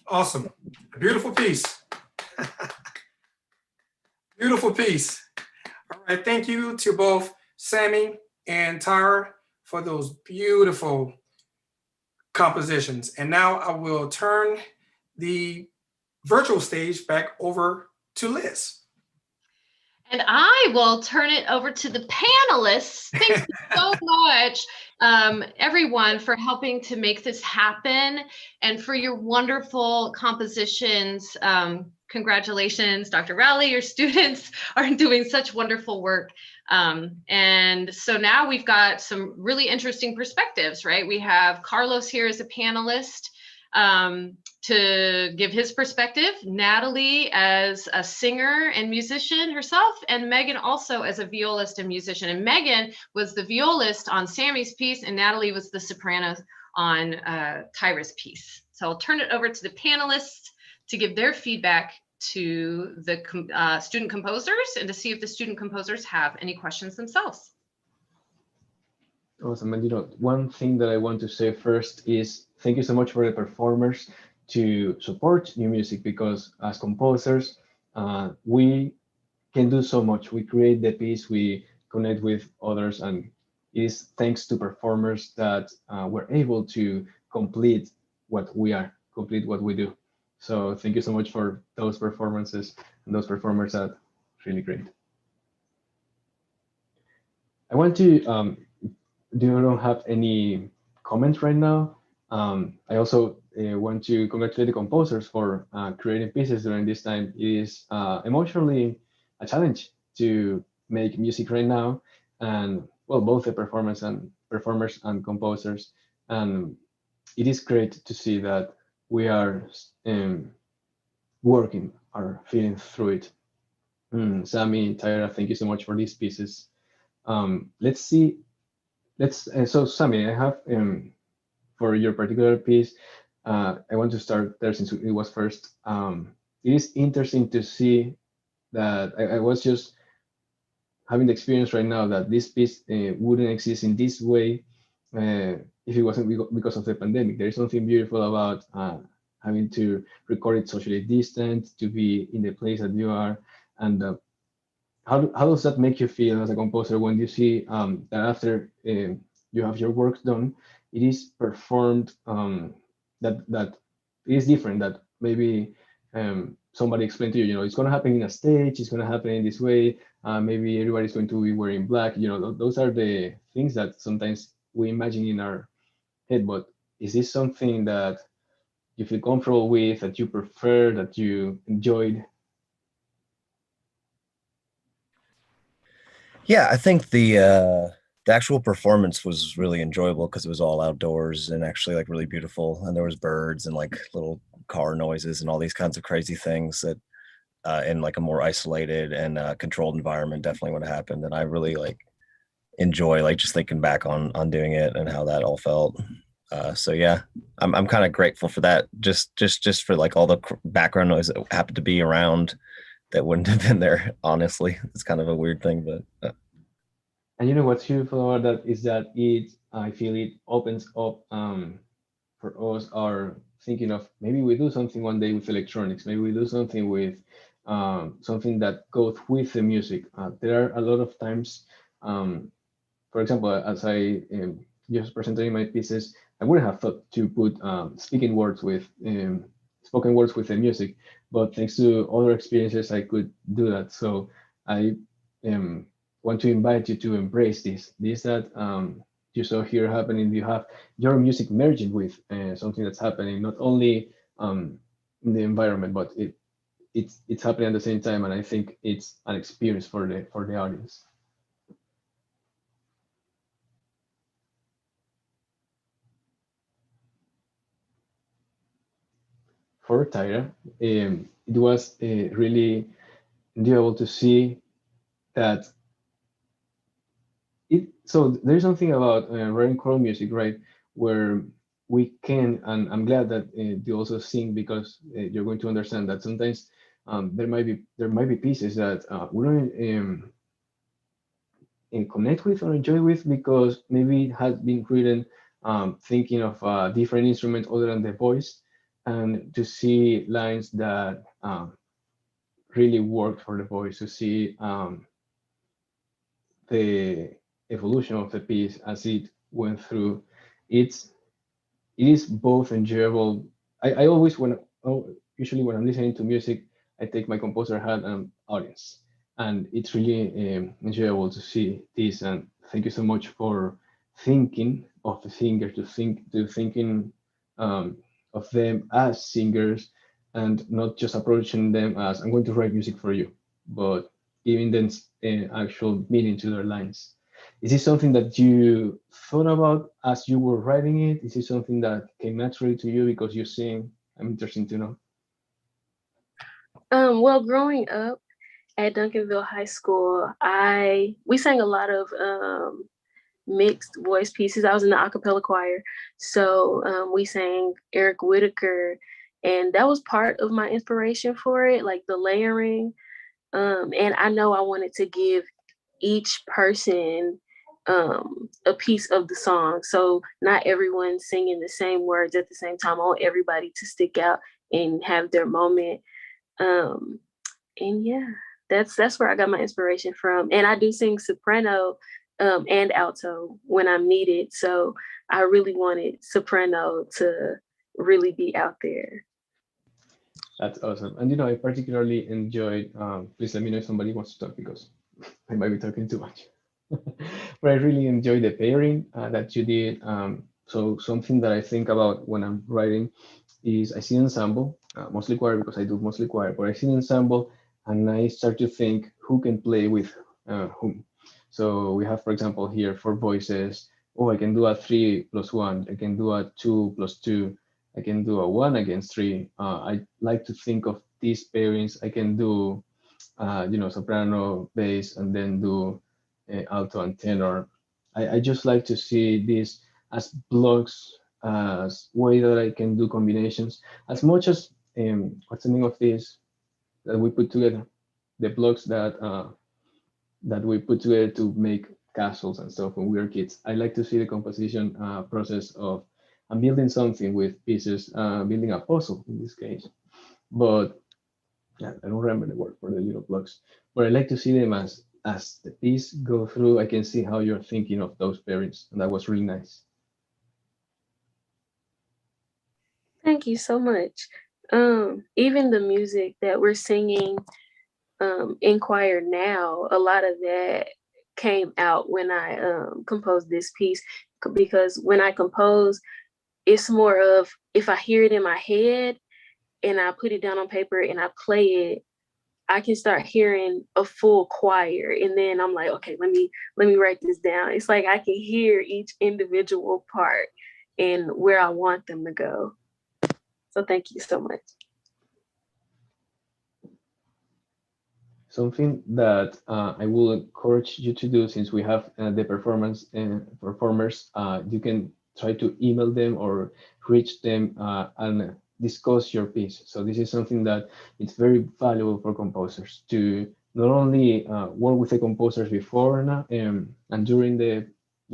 Awesome. A beautiful piece. Beautiful piece. All right. Thank you to both Sammy and Tyra for those beautiful compositions. And now I will turn the virtual stage back over to Liz. And I will turn it over to the panelists. Thank you so much, everyone, for helping to make this happen and for your wonderful compositions. Congratulations, Dr. Rowley. Your students are doing such wonderful work. And so now we've got some really interesting perspectives, right? We have Carlos here as a panelist to give his perspective, Natalie as a singer and musician herself, and Megan also as a violist and musician. And Megan was the violist on Sammy's piece, and Natalie was the soprano on Tyra's piece. So I'll turn it over to the panelists to give their feedback to the student composers and to see if the student composers have any questions themselves. Awesome. And one thing that I want to say first is thank you so much for the performers to support new music, because as composers, we can do so much. We create the piece, we connect with others, and it is thanks to performers that we're able to complete what we are, complete what we do. So thank you so much for those performances and those performers. That really great. I want to don't have any comments right now. I also want to congratulate the composers for creating pieces during this time. It is emotionally a challenge to make music right now, and well, both the performers and composers. And it is great to see that we are working or feeling through it. Sammy, Tyra, thank you so much for these pieces. Let's see. So Sammy, I have for your particular piece, I want to start there since it was first. It is interesting to see that I was just having the experience right now that this piece wouldn't exist in this way if it wasn't because of the pandemic. There is something beautiful about having to record it socially distant, to be in the place that you are. And how does that make you feel as a composer when you see that after you have your work done, it is performed that it is different, that maybe somebody explained to you, it's going to happen in a stage, it's going to happen in this way, maybe everybody's going to be wearing black, those are the things that sometimes we imagine in our head. But is this something that you feel comfortable with, that you prefer, that you enjoyed? Yeah, I think the actual performance was really enjoyable because it was all outdoors and actually like really beautiful, and there was birds and like little car noises and all these kinds of crazy things that in like a more isolated and controlled environment definitely would have happened. And I really like enjoy like just thinking back on doing it and how that all felt. So yeah, I'm kind of grateful for that. Just for like all the background noise that happened to be around that wouldn't have been there. Honestly, it's kind of a weird thing, but. And what's beautiful about that is that I feel it opens up for us our thinking of maybe we do something one day with electronics, maybe we do something with something that goes with the music. There are a lot of times, for example, as I just presented in my pieces, I wouldn't have thought to put spoken words with the music, but thanks to other experiences, I could do that. So I want to invite you to embrace this that you saw here happening. You have your music merging with something that's happening not only in the environment, but it's happening at the same time, and I think it's an experience for the audience. For Tyra, it was really enjoyable to see that so there's something about writing choral music, right, where we can, and I'm glad that you also sing, because you're going to understand that sometimes there might be pieces that we don't connect with or enjoy with, because maybe it has been written thinking of a different instrument other than the voice, and to see lines that really worked for the voice, to see the evolution of the piece as it went through. It is both enjoyable. I always usually when I'm listening to music, I take my composer hat and audience, and it's really enjoyable to see this. And thank you so much for thinking of the singer, thinking of them as singers, and not just approaching them as I'm going to write music for you, but giving them actual meaning to their lines. Is this something that you thought about as you were writing it? Is it something that came naturally to you because you sing? I'm interested to know. Well, growing up at Duncanville High School, we sang a lot of mixed voice pieces. I was in the a cappella choir. So we sang Eric Whitaker, and that was part of my inspiration for it, like the layering. And I know I wanted to give each person a piece of the song. So not everyone singing the same words at the same time. I want everybody to stick out and have their moment. And yeah, that's where I got my inspiration from. And I do sing soprano and alto when I'm needed. So I really wanted soprano to really be out there. That's awesome. And I particularly enjoyed, please let me know if somebody wants to talk because I might be talking too much. But I really enjoyed the pairing that you did. So something that I think about when I'm writing is I see ensemble, mostly choir because I do mostly choir, but I see ensemble and I start to think who can play with whom. So we have, for example, here 4 voices. Oh, I can do a 3+1. I can do a 2+2. I can do a 1 against 3. I like to think of these pairings. I can do, soprano, bass, and then do alto and tenor. I just like to see this as blocks, as way that I can do combinations, as much as what's the name of this that we put together, the blocks that that we put together to make castles and stuff when we were kids. I like to see the composition process of I'm building something with pieces, building a puzzle in this case. But yeah, I don't remember the word for the little blocks, but I like to see them as the piece go through. I can see how you're thinking of those pairings, and that was really nice. Thank you so much. Even the music that we're singing in choir now, a lot of that came out when I composed this piece, because when I compose, it's more of if I hear it in my head and I put it down on paper and I play it, I can start hearing a full choir, and then I'm like, okay, let me write this down. It's like I can hear each individual part and where I want them to go. So thank you so much. Something that I will encourage you to do, since we have the performers, you can try to email them or reach them and discuss your piece. So this is something that it's very valuable for composers to not only work with the composers before and during the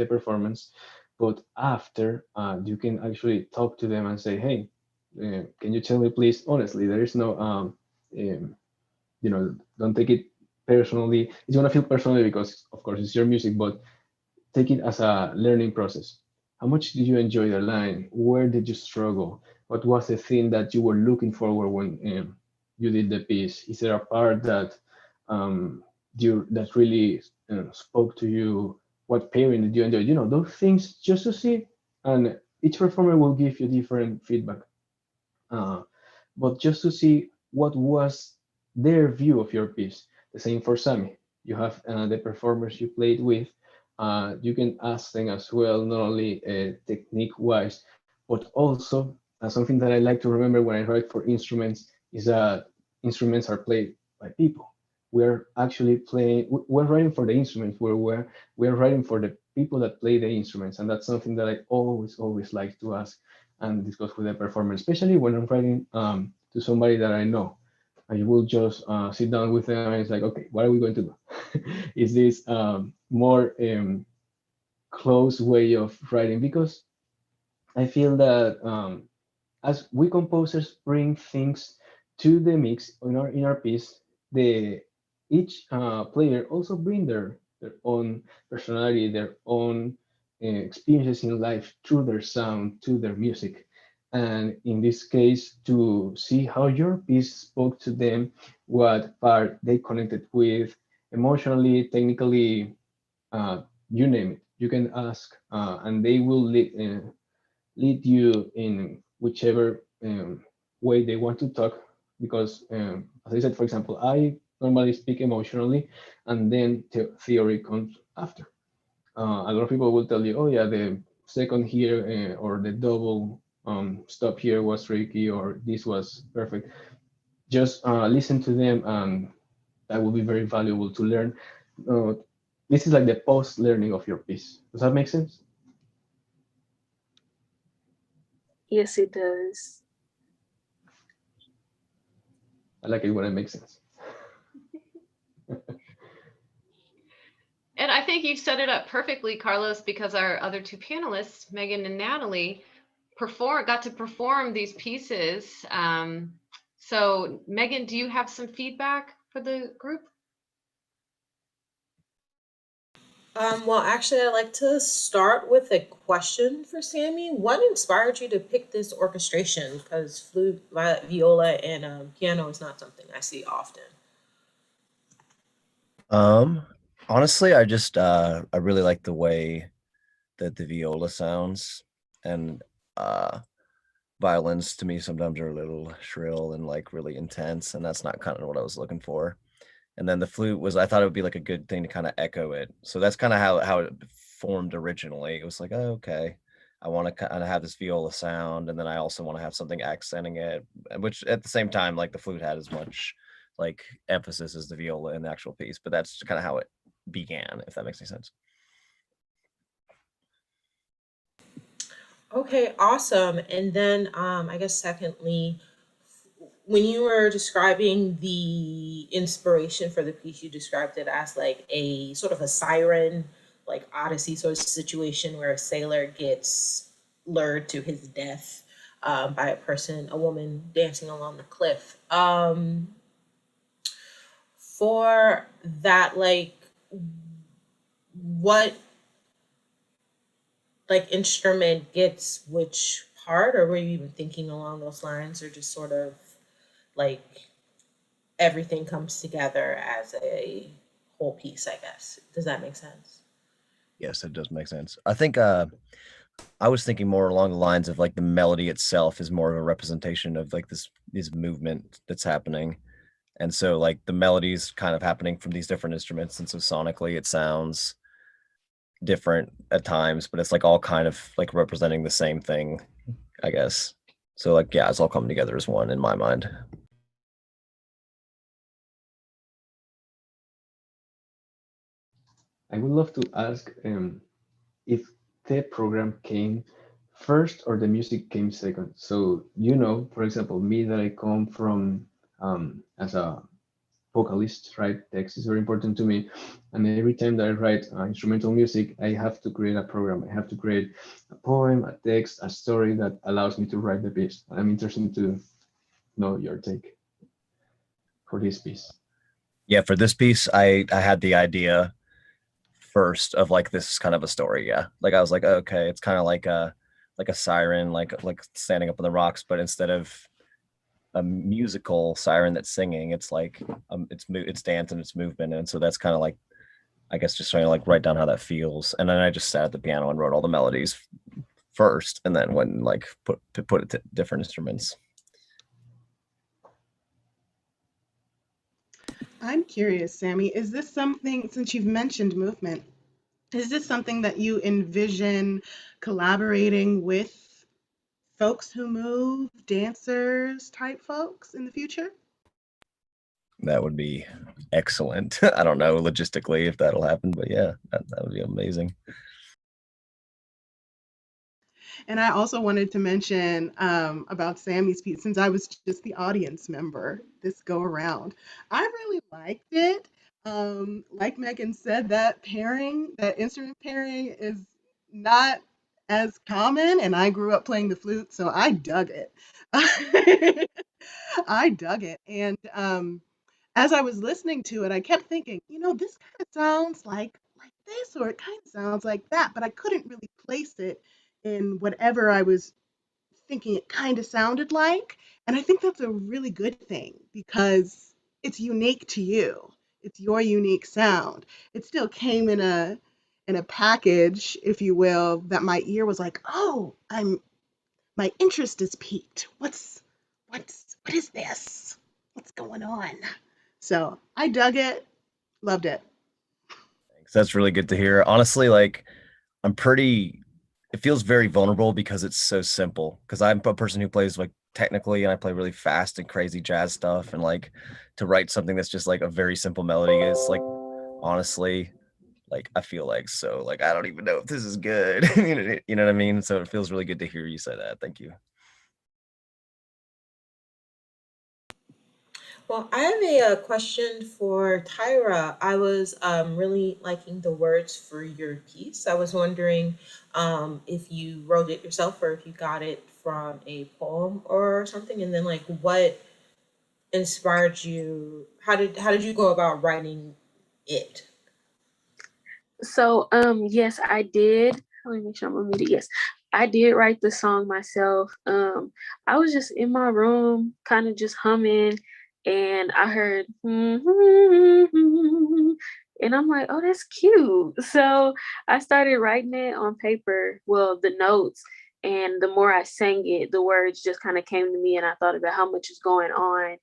performance, but after you can actually talk to them and say, hey, can you tell me please honestly, there is no don't take it personally. It's gonna feel personally because of course it's your music, but take it as a learning process. How much did you enjoy the line? Where did you struggle? What was the thing that you were looking forward when you did the piece? Is there a part that that really spoke to you? What pairing did you enjoy? Those things just to see, and each performer will give you different feedback. But just to see what was their view of your piece. The same for Sammy. You have the performers you played with. You can ask them as well, not only technique-wise, but also something that I like to remember when I write for instruments is that instruments are played by people. We're actually playing, we're writing for the instruments, we're writing for the people that play the instruments. And that's something that I always like to ask and discuss with the performer, especially when I'm writing to somebody that I know. I will just sit down with them and it's like, okay, what are we going to do? Is this more close way of writing? Because I feel that as we composers bring things to the mix in our piece, each player also bring their own personality, their own experiences in life through their sound, to their music. And in this case, to see how your piece spoke to them, what part they connected with emotionally, technically, you name it. You can ask, and they will lead you in whichever way they want to talk. Because, as I said, for example, I normally speak emotionally, and then theory comes after. A lot of people will tell you, oh yeah, the second here or the double stop here was tricky, or this was perfect. Just listen to them, and that will be very valuable to learn this is like the post learning of your piece. Does that make sense? Yes, it does. I like it when it makes sense. And I think you've set it up perfectly, Carlos, because our other two panelists, Megan and Natalie, got to perform these pieces. So Megan, do you have some feedback for the group? Well, actually, I'd like to start with a question for Sammy. What inspired you to pick this orchestration? Because flute, viola, and piano is not something I see often. Honestly, I really like the way that the viola sounds, and violins to me sometimes are a little shrill and like really intense, and that's not kind of what I was looking for. And then the flute was, I thought it would be like a good thing to kind of echo it. So that's kind of how it formed originally. It was like, oh, okay, I want to kind of have this viola sound, and then I also want to have something accenting it, which at the same time, like the flute had as much like emphasis as the viola in the actual piece, but that's kind of how it began, if that makes any sense. Okay, awesome. And then I guess secondly, when you were describing the inspiration for the piece, you described it as like a sort of a siren, like Odyssey sort of situation where a sailor gets lured to his death by a woman dancing along the cliff. For that, like, what like instrument gets which part, or were you even thinking along those lines, or just sort of like everything comes together as a whole piece, I guess? Does that make sense? Yes, it does make sense. I think I was thinking more along the lines of like the melody itself is more of a representation of like this movement that's happening. And so like the melodies kind of happening from these different instruments. And so sonically it sounds different at times, but it's like all kind of like representing the same thing, I guess. So like, yeah, it's all coming together as one in my mind. I would love to ask if the program came first or the music came second. So, for example, me that I come from as a vocalist, right? Text is very important to me. And every time that I write instrumental music, I have to create a program. I have to create a poem, a text, a story that allows me to write the piece. I'm interested to know your take for this piece. Yeah, for this piece, I had the idea first of like this is kind of a story. Yeah, like I was like, okay, it's kind of like a siren, like standing up on the rocks, but instead of a musical siren that's singing, it's like it's dance and it's movement, and so that's kind of like, I guess, just trying to like write down how that feels, and then I just sat at the piano and wrote all the melodies first, and then when like put it to different instruments. I'm curious, Sammy, is this something, since you've mentioned movement, is this something that you envision collaborating with folks who move, dancers type folks in the future? That would be excellent. I don't know logistically if that'll happen, but yeah, that would be amazing. And I also wanted to mention about Sammy's piece, since I was just the audience member this go around. I really liked it. Like Megan said, that instrument pairing is not as common, and I grew up playing the flute, so I dug it. I dug it. And as I was listening to it, I kept thinking, this kind of sounds like this, or it kind of sounds like that, but I couldn't really place it in whatever I was thinking it kind of sounded like. And I think that's a really good thing because it's unique to you. It's your unique sound. It still came in a package, if you will, that my ear was like, oh, my interest is piqued. What is this? What's going on? So I dug it, loved it. Thanks. That's really good to hear. Honestly, like it feels very vulnerable because it's so simple. Because I'm a person who plays like technically, and I play really fast and crazy jazz stuff. And like to write something that's just like a very simple melody is like honestly like I feel like, so like I don't even know if this is good. You know what I mean? So it feels really good to hear you say that. Thank you. Well, I have a question for Tyra. I was really liking the words for your piece. I was wondering if you wrote it yourself or if you got it from a poem or something, and then like what inspired you? How did you go about writing it? So yes, I did. Let me make sure I'm unmuted. Yes, I did write the song myself. I was just in my room, kind of just humming, and I heard and I'm like, oh, that's cute. So I started writing it on paper, well, the notes, and the more I sang it, the words just kind of came to me, and I thought about how much is going on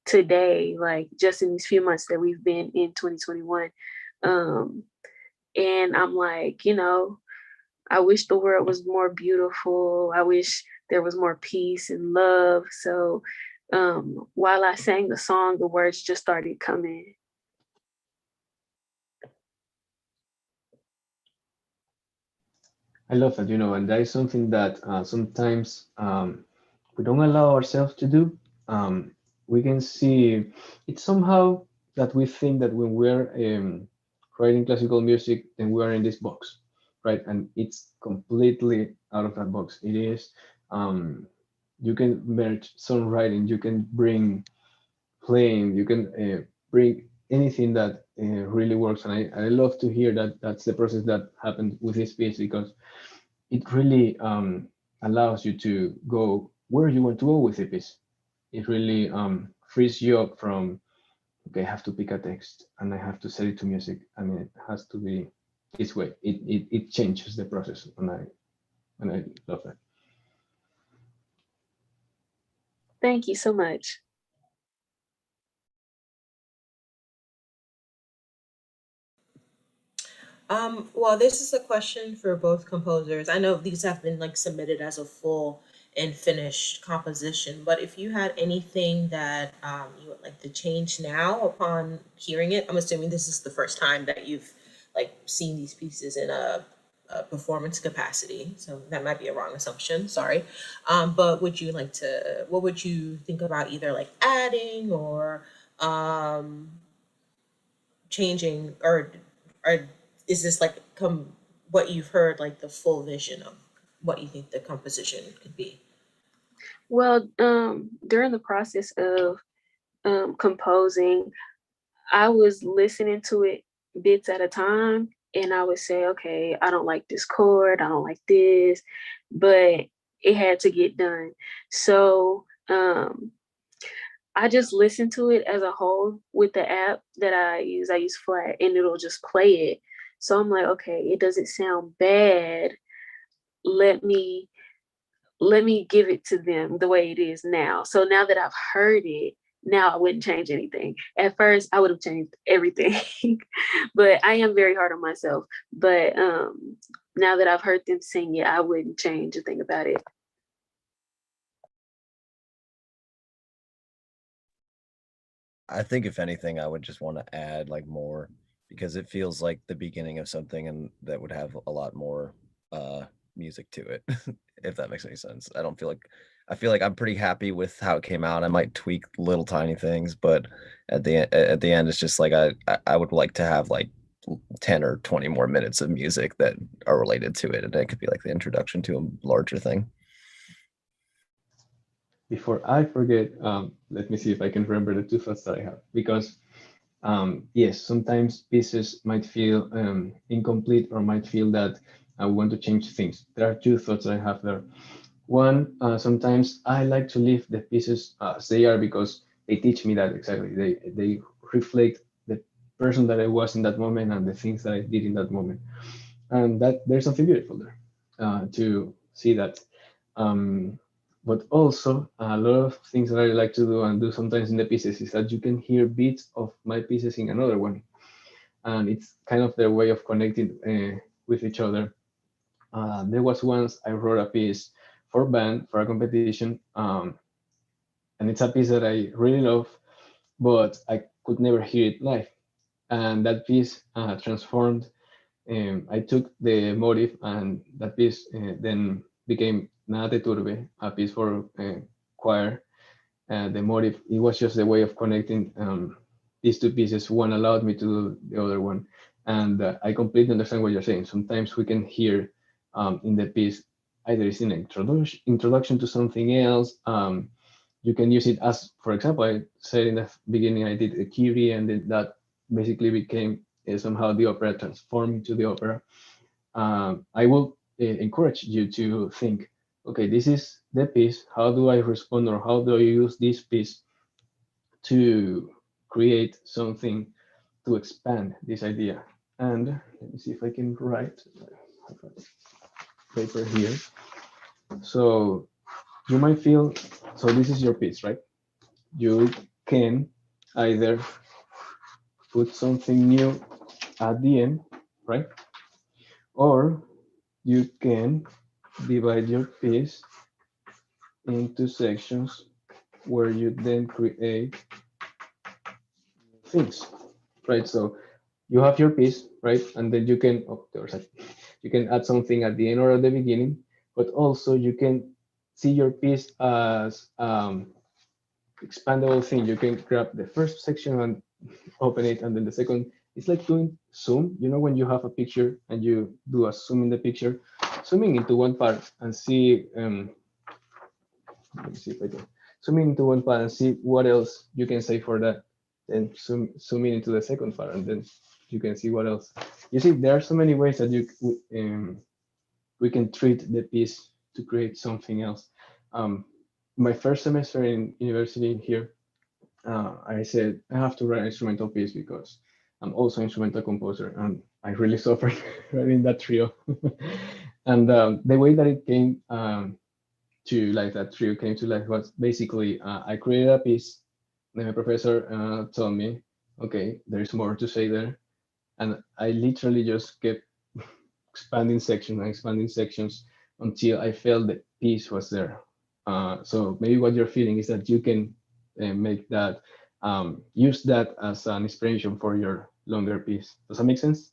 today, like just in these few months that we've been in 2021. And I'm like, I wish the world was more beautiful. I wish there was more peace and love. So while I sang the song, the words just started coming. I love that, and that is something that sometimes we don't allow ourselves to do. We can see it's somehow that we think that when we're writing classical music, then we are in this box, right? And it's completely out of that box. It is, you can merge songwriting, you can bring playing, you can bring anything that really works. And I love to hear that that's the process that happened with this piece, because it really allows you to go where you want to go with the piece. It really frees you up from, okay, I have to pick a text and I have to set it to music and it has to be this way. It changes the process, and I love that. Thank you so much. Well, this is a question for both composers. I know these have been like submitted as a full and finished composition, but if you had anything that you would like to change now upon hearing it, I'm assuming this is the first time that you've like seen these pieces in a performance capacity, so that might be a wrong assumption. Sorry, but would you like to? What would you think about either like adding or um, changing, or is this like what you've heard, like the full vision of what you think the composition could be? Well, during the process of composing, I was listening to it bits at a time, and I would say, okay, I don't like this chord, I don't like this, but it had to get done. So I just listen to it as a whole with the app that I use. I use Flat, and it'll just play it. So I'm like, okay, it doesn't sound bad. Let me give it to them the way it is now. So now that I've heard it, now I wouldn't change anything. At first, I would have changed everything, but I am very hard on myself. But now that I've heard them sing it, I wouldn't change a thing about it. I think if anything, I would just want to add like more, because it feels like the beginning of something and that would have a lot more music to it, if that makes any sense. I feel like I'm pretty happy with how it came out. I might tweak little tiny things, but at the end, it's just like I would like to have like 10 or 20 more minutes of music that are related to it, and it could be like the introduction to a larger thing. Before I forget, let me see if I can remember the two thoughts that I have, because yes, sometimes pieces might feel incomplete or might feel that I want to change things. There are two thoughts I have there. One, sometimes I like to leave the pieces as they are, because they teach me that exactly. They reflect the person that I was in that moment and the things that I did in that moment, and that there's something beautiful there to see that. But also, a lot of things that I like to do and do sometimes in the pieces is that you can hear bits of my pieces in another one, and it's kind of their way of connecting with each other. There was once I wrote a piece for band for a competition, and it's a piece that I really love, but I could never hear it live. And that piece transformed I took the motive, and that piece then became Nate Turbe, a piece for choir. The motive, it was just a way of connecting these two pieces. One allowed me to do the other one. And I completely understand what you're saying. Sometimes we can hear in the piece, either it's an introduction to something else. You can use it as, for example, I said in the beginning, I did a Kyrie, and then that basically became somehow the opera transformed into the opera. I will encourage you to think, okay, this is the piece. How do I respond, or how do I use this piece to create something to expand this idea? And let me see if I can write. I have a paper here. So you might feel, so this is your piece, right? You can either put something new at the end, right? Or you can divide your piece into sections where you then create things, right? So you have your piece, right? And then you can, oh, there's a, you can add something at the end or at the beginning, but also you can see your piece as expandable thing. You can grab the first section and open it, and then the second. It's like doing zoom. You know, when you have a picture and you do a zoom in the picture, zooming into one part and see. Let me see if I can zoom into one part and see what else you can say for that. Then zoom in into the second part, and then you can see what else. You see, there are so many ways that we can treat the piece to create something else. My first semester in university here, I said I have to write an instrumental piece because I'm also an instrumental composer, and I really suffered writing that trio. And the way that it came to life, that trio came to life, was basically I created a piece. Then my professor told me, okay, there's more to say there, and I literally just kept expanding sections and expanding sections until I felt the piece was there. So maybe what you're feeling is that you can make that, use that as an inspiration for your longer piece. Does that make sense?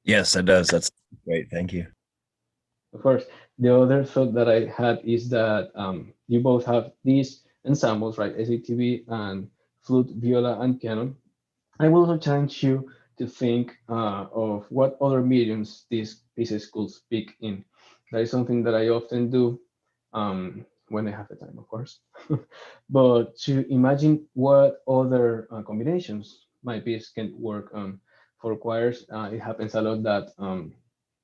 Yes, it does. That's great. Thank you. Of course. The other thought that I had is that you both have these ensembles, right? SATB and flute, viola, and piano. I will also challenge you to think of what other mediums these pieces could speak in. That is something that I often do when I have the time, of course. But to imagine what other combinations my piece can work on. For choirs, it happens a lot that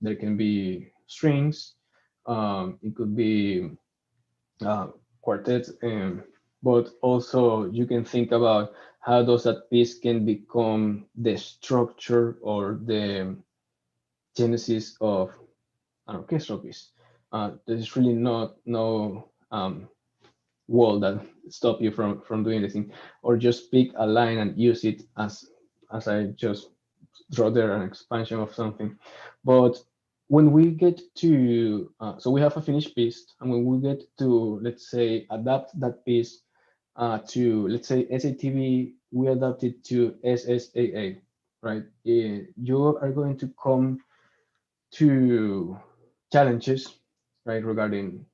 there can be strings, it could be quartets, but also you can think about how does that piece can become the structure or the genesis of an orchestral piece. There's really no wall that stop you from doing anything, or just pick a line and use it as I just draw there an expansion of something. But when we get to, so we have a finished piece, and when we get to, let's say, adapt that piece to, let's say, SATB, we adapt it to SSAA, right? You are going to come to challenges, right, regarding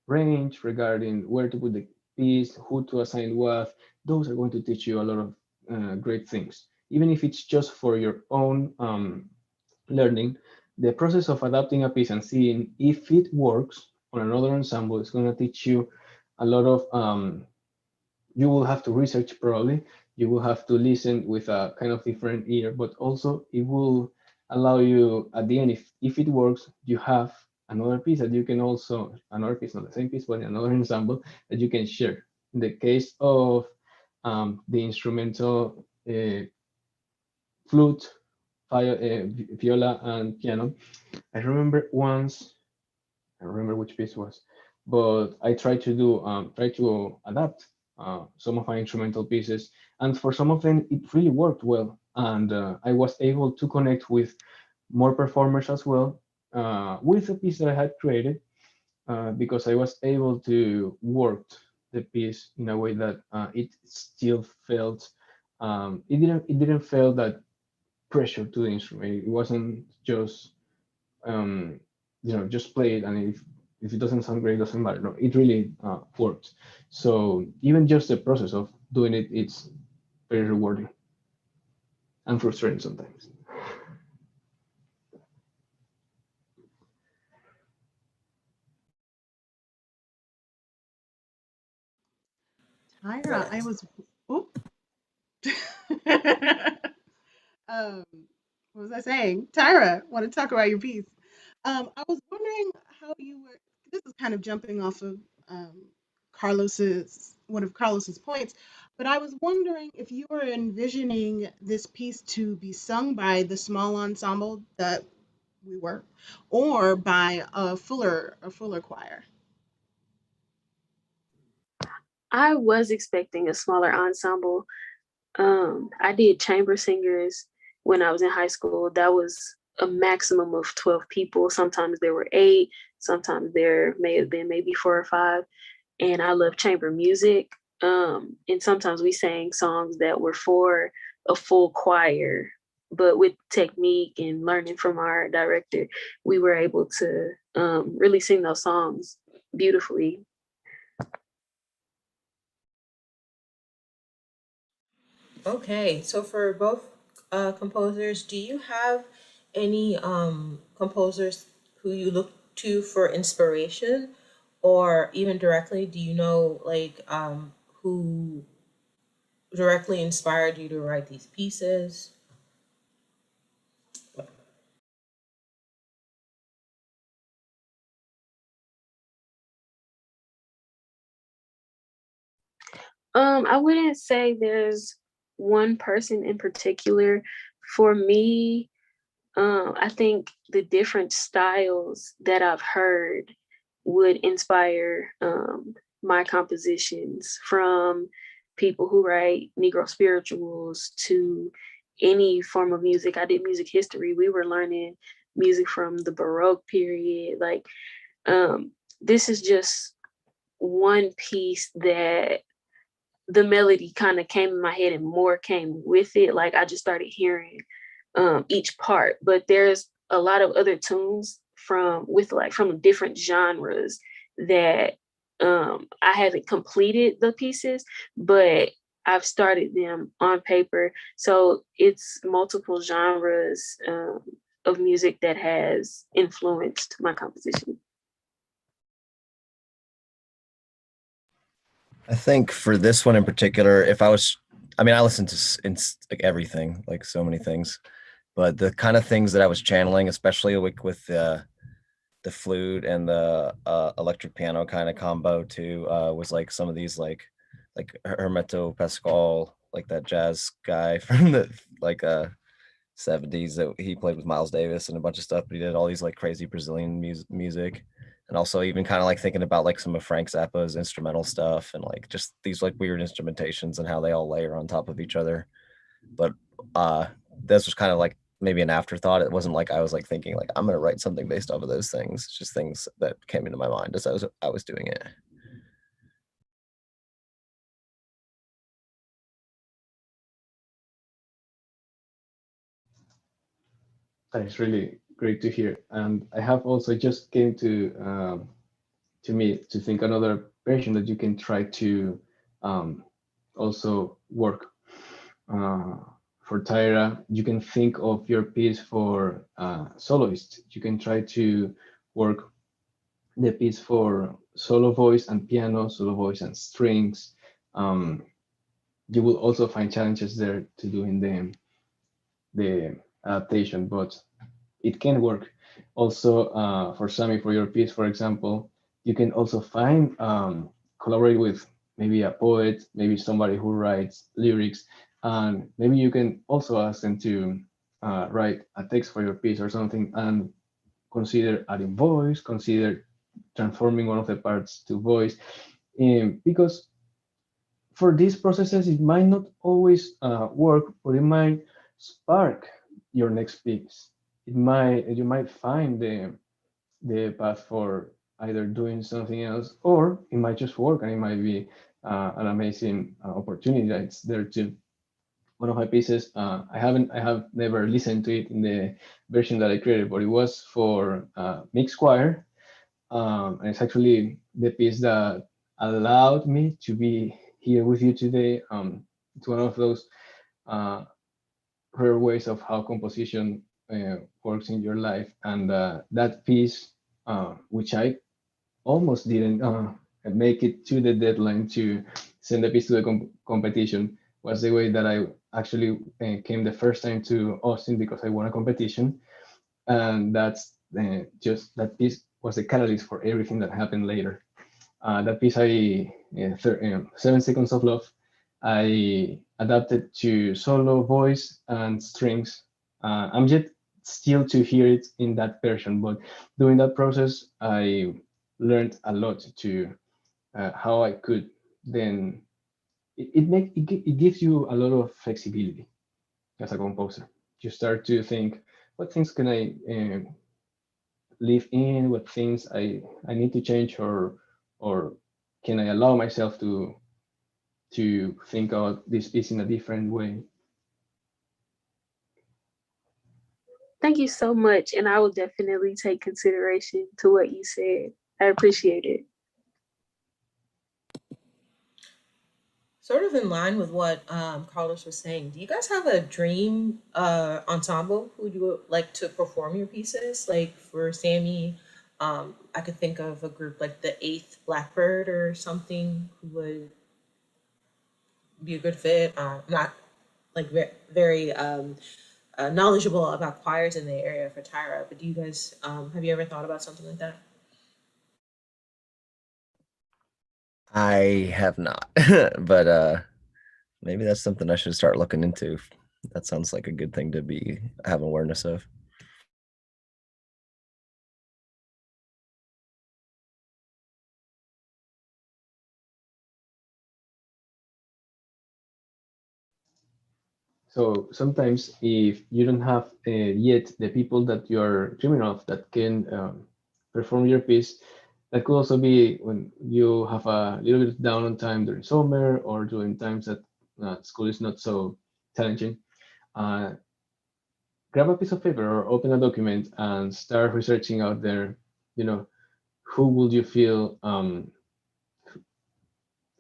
range, regarding where to put the piece, who to assign what. Those are going to teach you a lot of great things. Even if it's just for your own learning, the process of adapting a piece and seeing if it works on another ensemble is going to teach you a lot of, you will have to research probably, you will have to listen with a kind of different ear, but also it will allow you at the end, if it works, you have another piece that you can also, another piece, not the same piece, but another ensemble that you can share. In the case of the instrumental flute, viola, and piano, I remember once, I don't remember which piece was, but I tried to do, try to adapt some of my instrumental pieces, and for some of them it really worked well, and I was able to connect with more performers as well with the piece that I had created, because I was able to work the piece in a way that it still felt, it didn't feel that pressure to the instrument. It wasn't just just play it, and if it doesn't sound great, it doesn't matter. No, it really worked. So even just the process of doing it, it's very rewarding and frustrating sometimes. Tyra, I was, oop. um, what was I saying? Tyra, want to talk about your piece? I was wondering how you were. This is kind of jumping off of one of Carlos's points, but I was wondering if you were envisioning this piece to be sung by the small ensemble that we were, or by a fuller choir. I was expecting a smaller ensemble. I did chamber singers when I was in high school. That was a maximum of 12 people. Sometimes there were 8, sometimes there may have been maybe 4 or 5. And I love chamber music. And sometimes we sang songs that were for a full choir, but with technique and learning from our director, we were able to really sing those songs beautifully. Okay, so for both composers, do you have any composers who you look to for inspiration, or even directly, do you know like who directly inspired you to write these pieces? I wouldn't say there's one person in particular. For me, I think the different styles that I've heard would inspire my compositions, from people who write Negro spirituals to any form of music. I did music history. We were learning music from the Baroque period. Like, this is just one piece that the melody kind of came in my head and more came with it. Like, I just started hearing each part, but there's a lot of other tunes from different genres that I haven't completed the pieces, but I've started them on paper. So it's multiple genres of music that has influenced my composition. I think for this one in particular, I mean, I listen to like everything, like so many things, but the kind of things that I was channeling, especially with the flute and the electric piano kind of combo too, was like some of these like Hermeto Pascal, like that jazz guy from the like 70s that he played with Miles Davis and a bunch of stuff, but he did all these like crazy Brazilian music. And also even kind of like thinking about like some of Frank Zappa's instrumental stuff and like just these like weird instrumentations and how they all layer on top of each other. But this was kind of like maybe an afterthought. It wasn't like I was like thinking like I'm gonna write something based off of those things. It's just things that came into my mind as I was doing it. That is really great to hear. And I have also just came to me to think another version that you can try to also work. For Tyra, you can think of your piece for soloist. You can try to work the piece for solo voice and piano, solo voice and strings. You will also find challenges there to doing the adaptation, but it can work. Also, for Sammy, for your piece, for example, you can also find collaborate with maybe a poet, maybe somebody who writes lyrics, and maybe you can also ask them to write a text for your piece or something, and consider adding voice, consider transforming one of the parts to voice, because for these processes, it might not always work, but it might spark your next piece. You might find the path for either doing something else, or it might just work, and it might be an amazing opportunity that's there too. one of my pieces. I have never listened to it in the version that I created, but it was for mixed choir, and it's actually the piece that allowed me to be here with you today. It's one of those rare ways of how composition works in your life, and that piece, which I almost didn't make it to the deadline to send the piece to the competition, was the way that I actually came the first time to Austin because I won a competition, and that's just that piece was the catalyst for everything that happened later. That piece, 7 Seconds of Love, I adapted to solo voice and strings. I'm yet still to hear it in that version, but during that process, I learned a lot to how I could then. It gives you a lot of flexibility as a composer. You start to think, what things can I leave in? What things I need to change, or can I allow myself to think about this piece in a different way? Thank you so much. And I will definitely take consideration to what you said. I appreciate it. Sort of in line with what Carlos was saying, do you guys have a dream ensemble who you would like to perform your pieces? Like for Sammy, I could think of a group like the Eighth Blackbird or something who would be a good fit. Not like very knowledgeable about choirs in the area for Tyra, but do you guys have you ever thought about something like that? I have not, but maybe that's something I should start looking into. That sounds like a good thing to have awareness of. So sometimes if you don't have yet the people that you're dreaming of that can perform your piece, that could also be when you have a little bit down on time during summer or during times that school is not so challenging. Uh, Grab a piece of paper or open a document and start researching out there, you know, who would you feel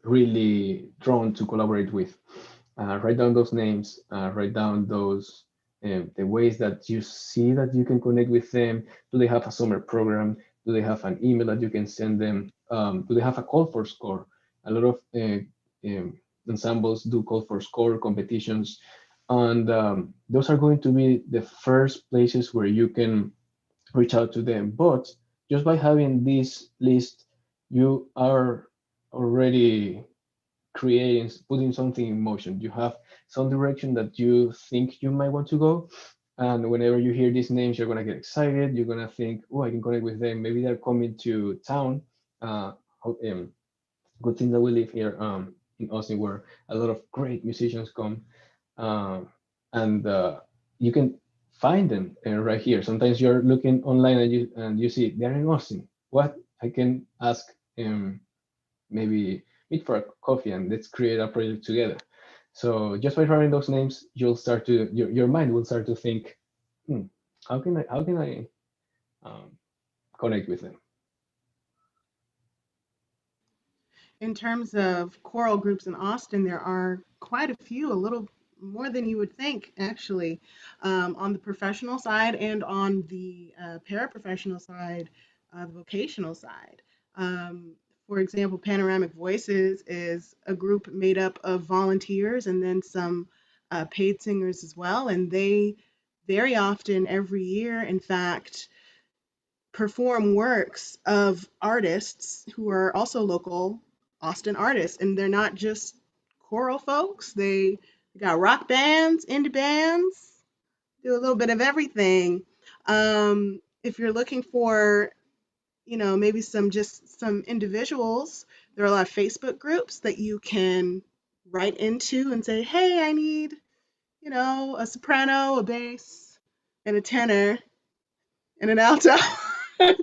really drawn to collaborate with. Write down those names, write down those the ways that you see that you can connect with them. Do they have a summer program? Do they have an email that you can send them? Do they have a call for score? A lot of ensembles do call for score competitions, and those are going to be the first places where you can reach out to them. But just by having this list, you are already putting something in motion. You have some direction that you think you might want to go. And whenever you hear these names, you're gonna get excited. You're gonna think, oh, I can connect with them. Maybe they're coming to town. Good thing that we live here in Austin, where a lot of great musicians come, um, and you can find them right here. Sometimes you're looking online and you see they're in Austin. What I can ask maybe meet for a coffee and let's create a project together. So just by writing those names, you'll start to your mind will start to think, how can I connect with them? In terms of choral groups in Austin, there are quite a few, a little more than you would think, actually, on the professional side and on the paraprofessional side, the vocational side. Um, for example, Panoramic Voices is a group made up of volunteers and then some paid singers as well. And they very often, every year, in fact, perform works of artists who are also local Austin artists. And they're not just choral folks, they got rock bands, indie bands, do a little bit of everything. If you're looking for, maybe some individuals, there are a lot of Facebook groups that you can write into and say, hey, I need, a soprano, a bass, and a tenor and an alto.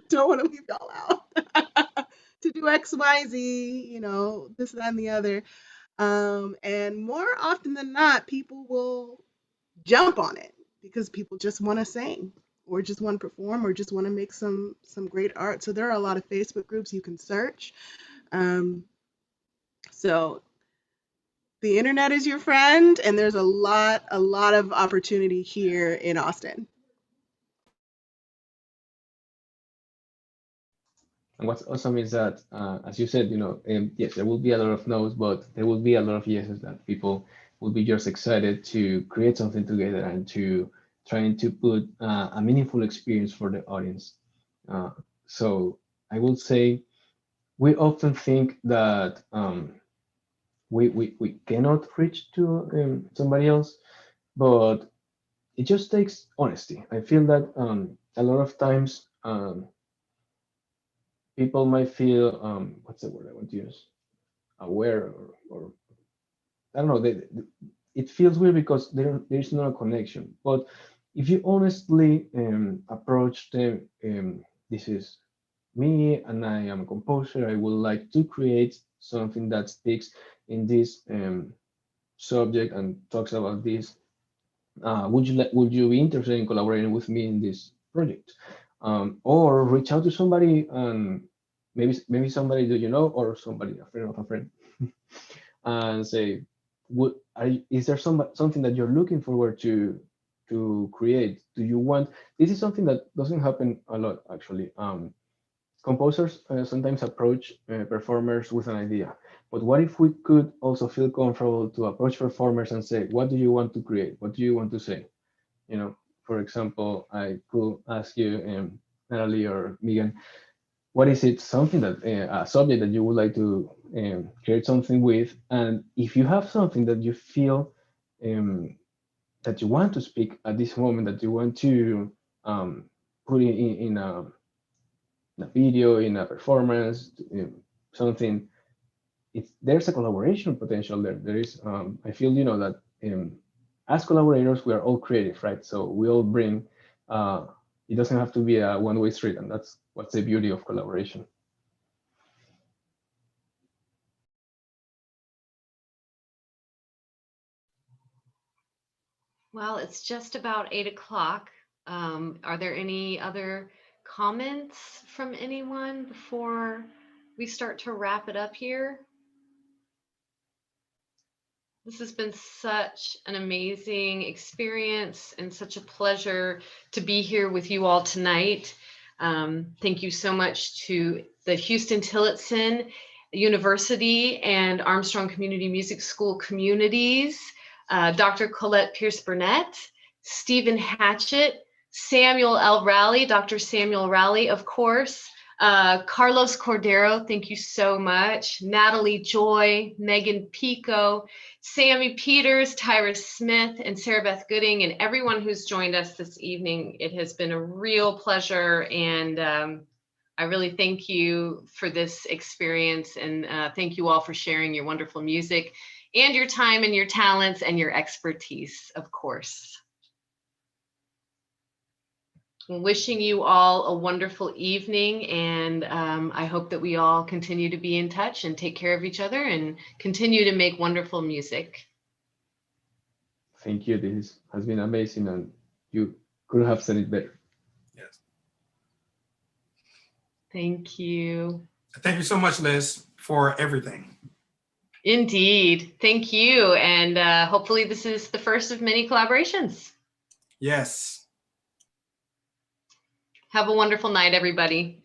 Don't want to leave y'all out. To do X, Y, Z, this, that, and the other. And more often than not, people will jump on it because people just want to sing or just want to perform or just want to make some great art. So there are a lot of Facebook groups you can search. So the internet is your friend, and there's a lot of opportunity here in Austin. And what's awesome is that, as you said, yes, there will be a lot of no's, but there will be a lot of yeses, that people will be just excited to create something together and to trying to put a meaningful experience for the audience. So I will say we often think that we cannot reach to somebody else, but it just takes honesty. I feel that a lot of times people might feel what's the word I want to use, aware, or I don't know, it feels weird because there's no connection. But if you honestly approach them, this is me and I am a composer, I would like to create something that speaks in this subject and talks about this. Would you be interested in collaborating with me in this project? Or reach out to somebody, and maybe somebody that you know, or somebody, a friend of a friend, and say, is there something that you're looking forward to create? Do you want? This is something that doesn't happen a lot, actually. Composers sometimes approach performers with an idea, but what if we could also feel comfortable to approach performers and say, what do you want to create? What do you want to say? For example, I could ask you, Natalie or Megan, what is it, something that a subject that you would like to create something with? And if you have something that you feel that you want to speak at this moment, that you want to put in a video, in a performance, something, there's a collaboration potential there. There is, I feel, that as collaborators, we are all creative, right? So we all bring, it doesn't have to be a one-way street, and that's what's the beauty of collaboration. Well, it's just about 8 o'clock. Are there any other comments from anyone before we start to wrap it up here? This has been such an amazing experience and such a pleasure to be here with you all tonight. Thank you so much to the Houston Tillotson University and Armstrong Community Music School communities, Dr. Colette Pierce-Burnett, Stephen Hatchett, Samuel L. Rowley, Dr. Samuel Rowley, of course, Carlos Cordero, thank you so much, Natalie Joy, Megan Pico, Sammy Peters, Tyra Smith, and Sarah Beth Gooding, and everyone who's joined us this evening. It has been a real pleasure, and I really thank you for this experience, and thank you all for sharing your wonderful music and your time and your talents and your expertise, of course. Wishing you all a wonderful evening, and I hope that we all continue to be in touch and take care of each other and continue to make wonderful music. Thank you. This has been amazing, and you could have said it better. Yes. Thank you. Thank you so much, Liz, for everything. Indeed. Thank you. And hopefully this is the first of many collaborations. Yes. Have a wonderful night, everybody.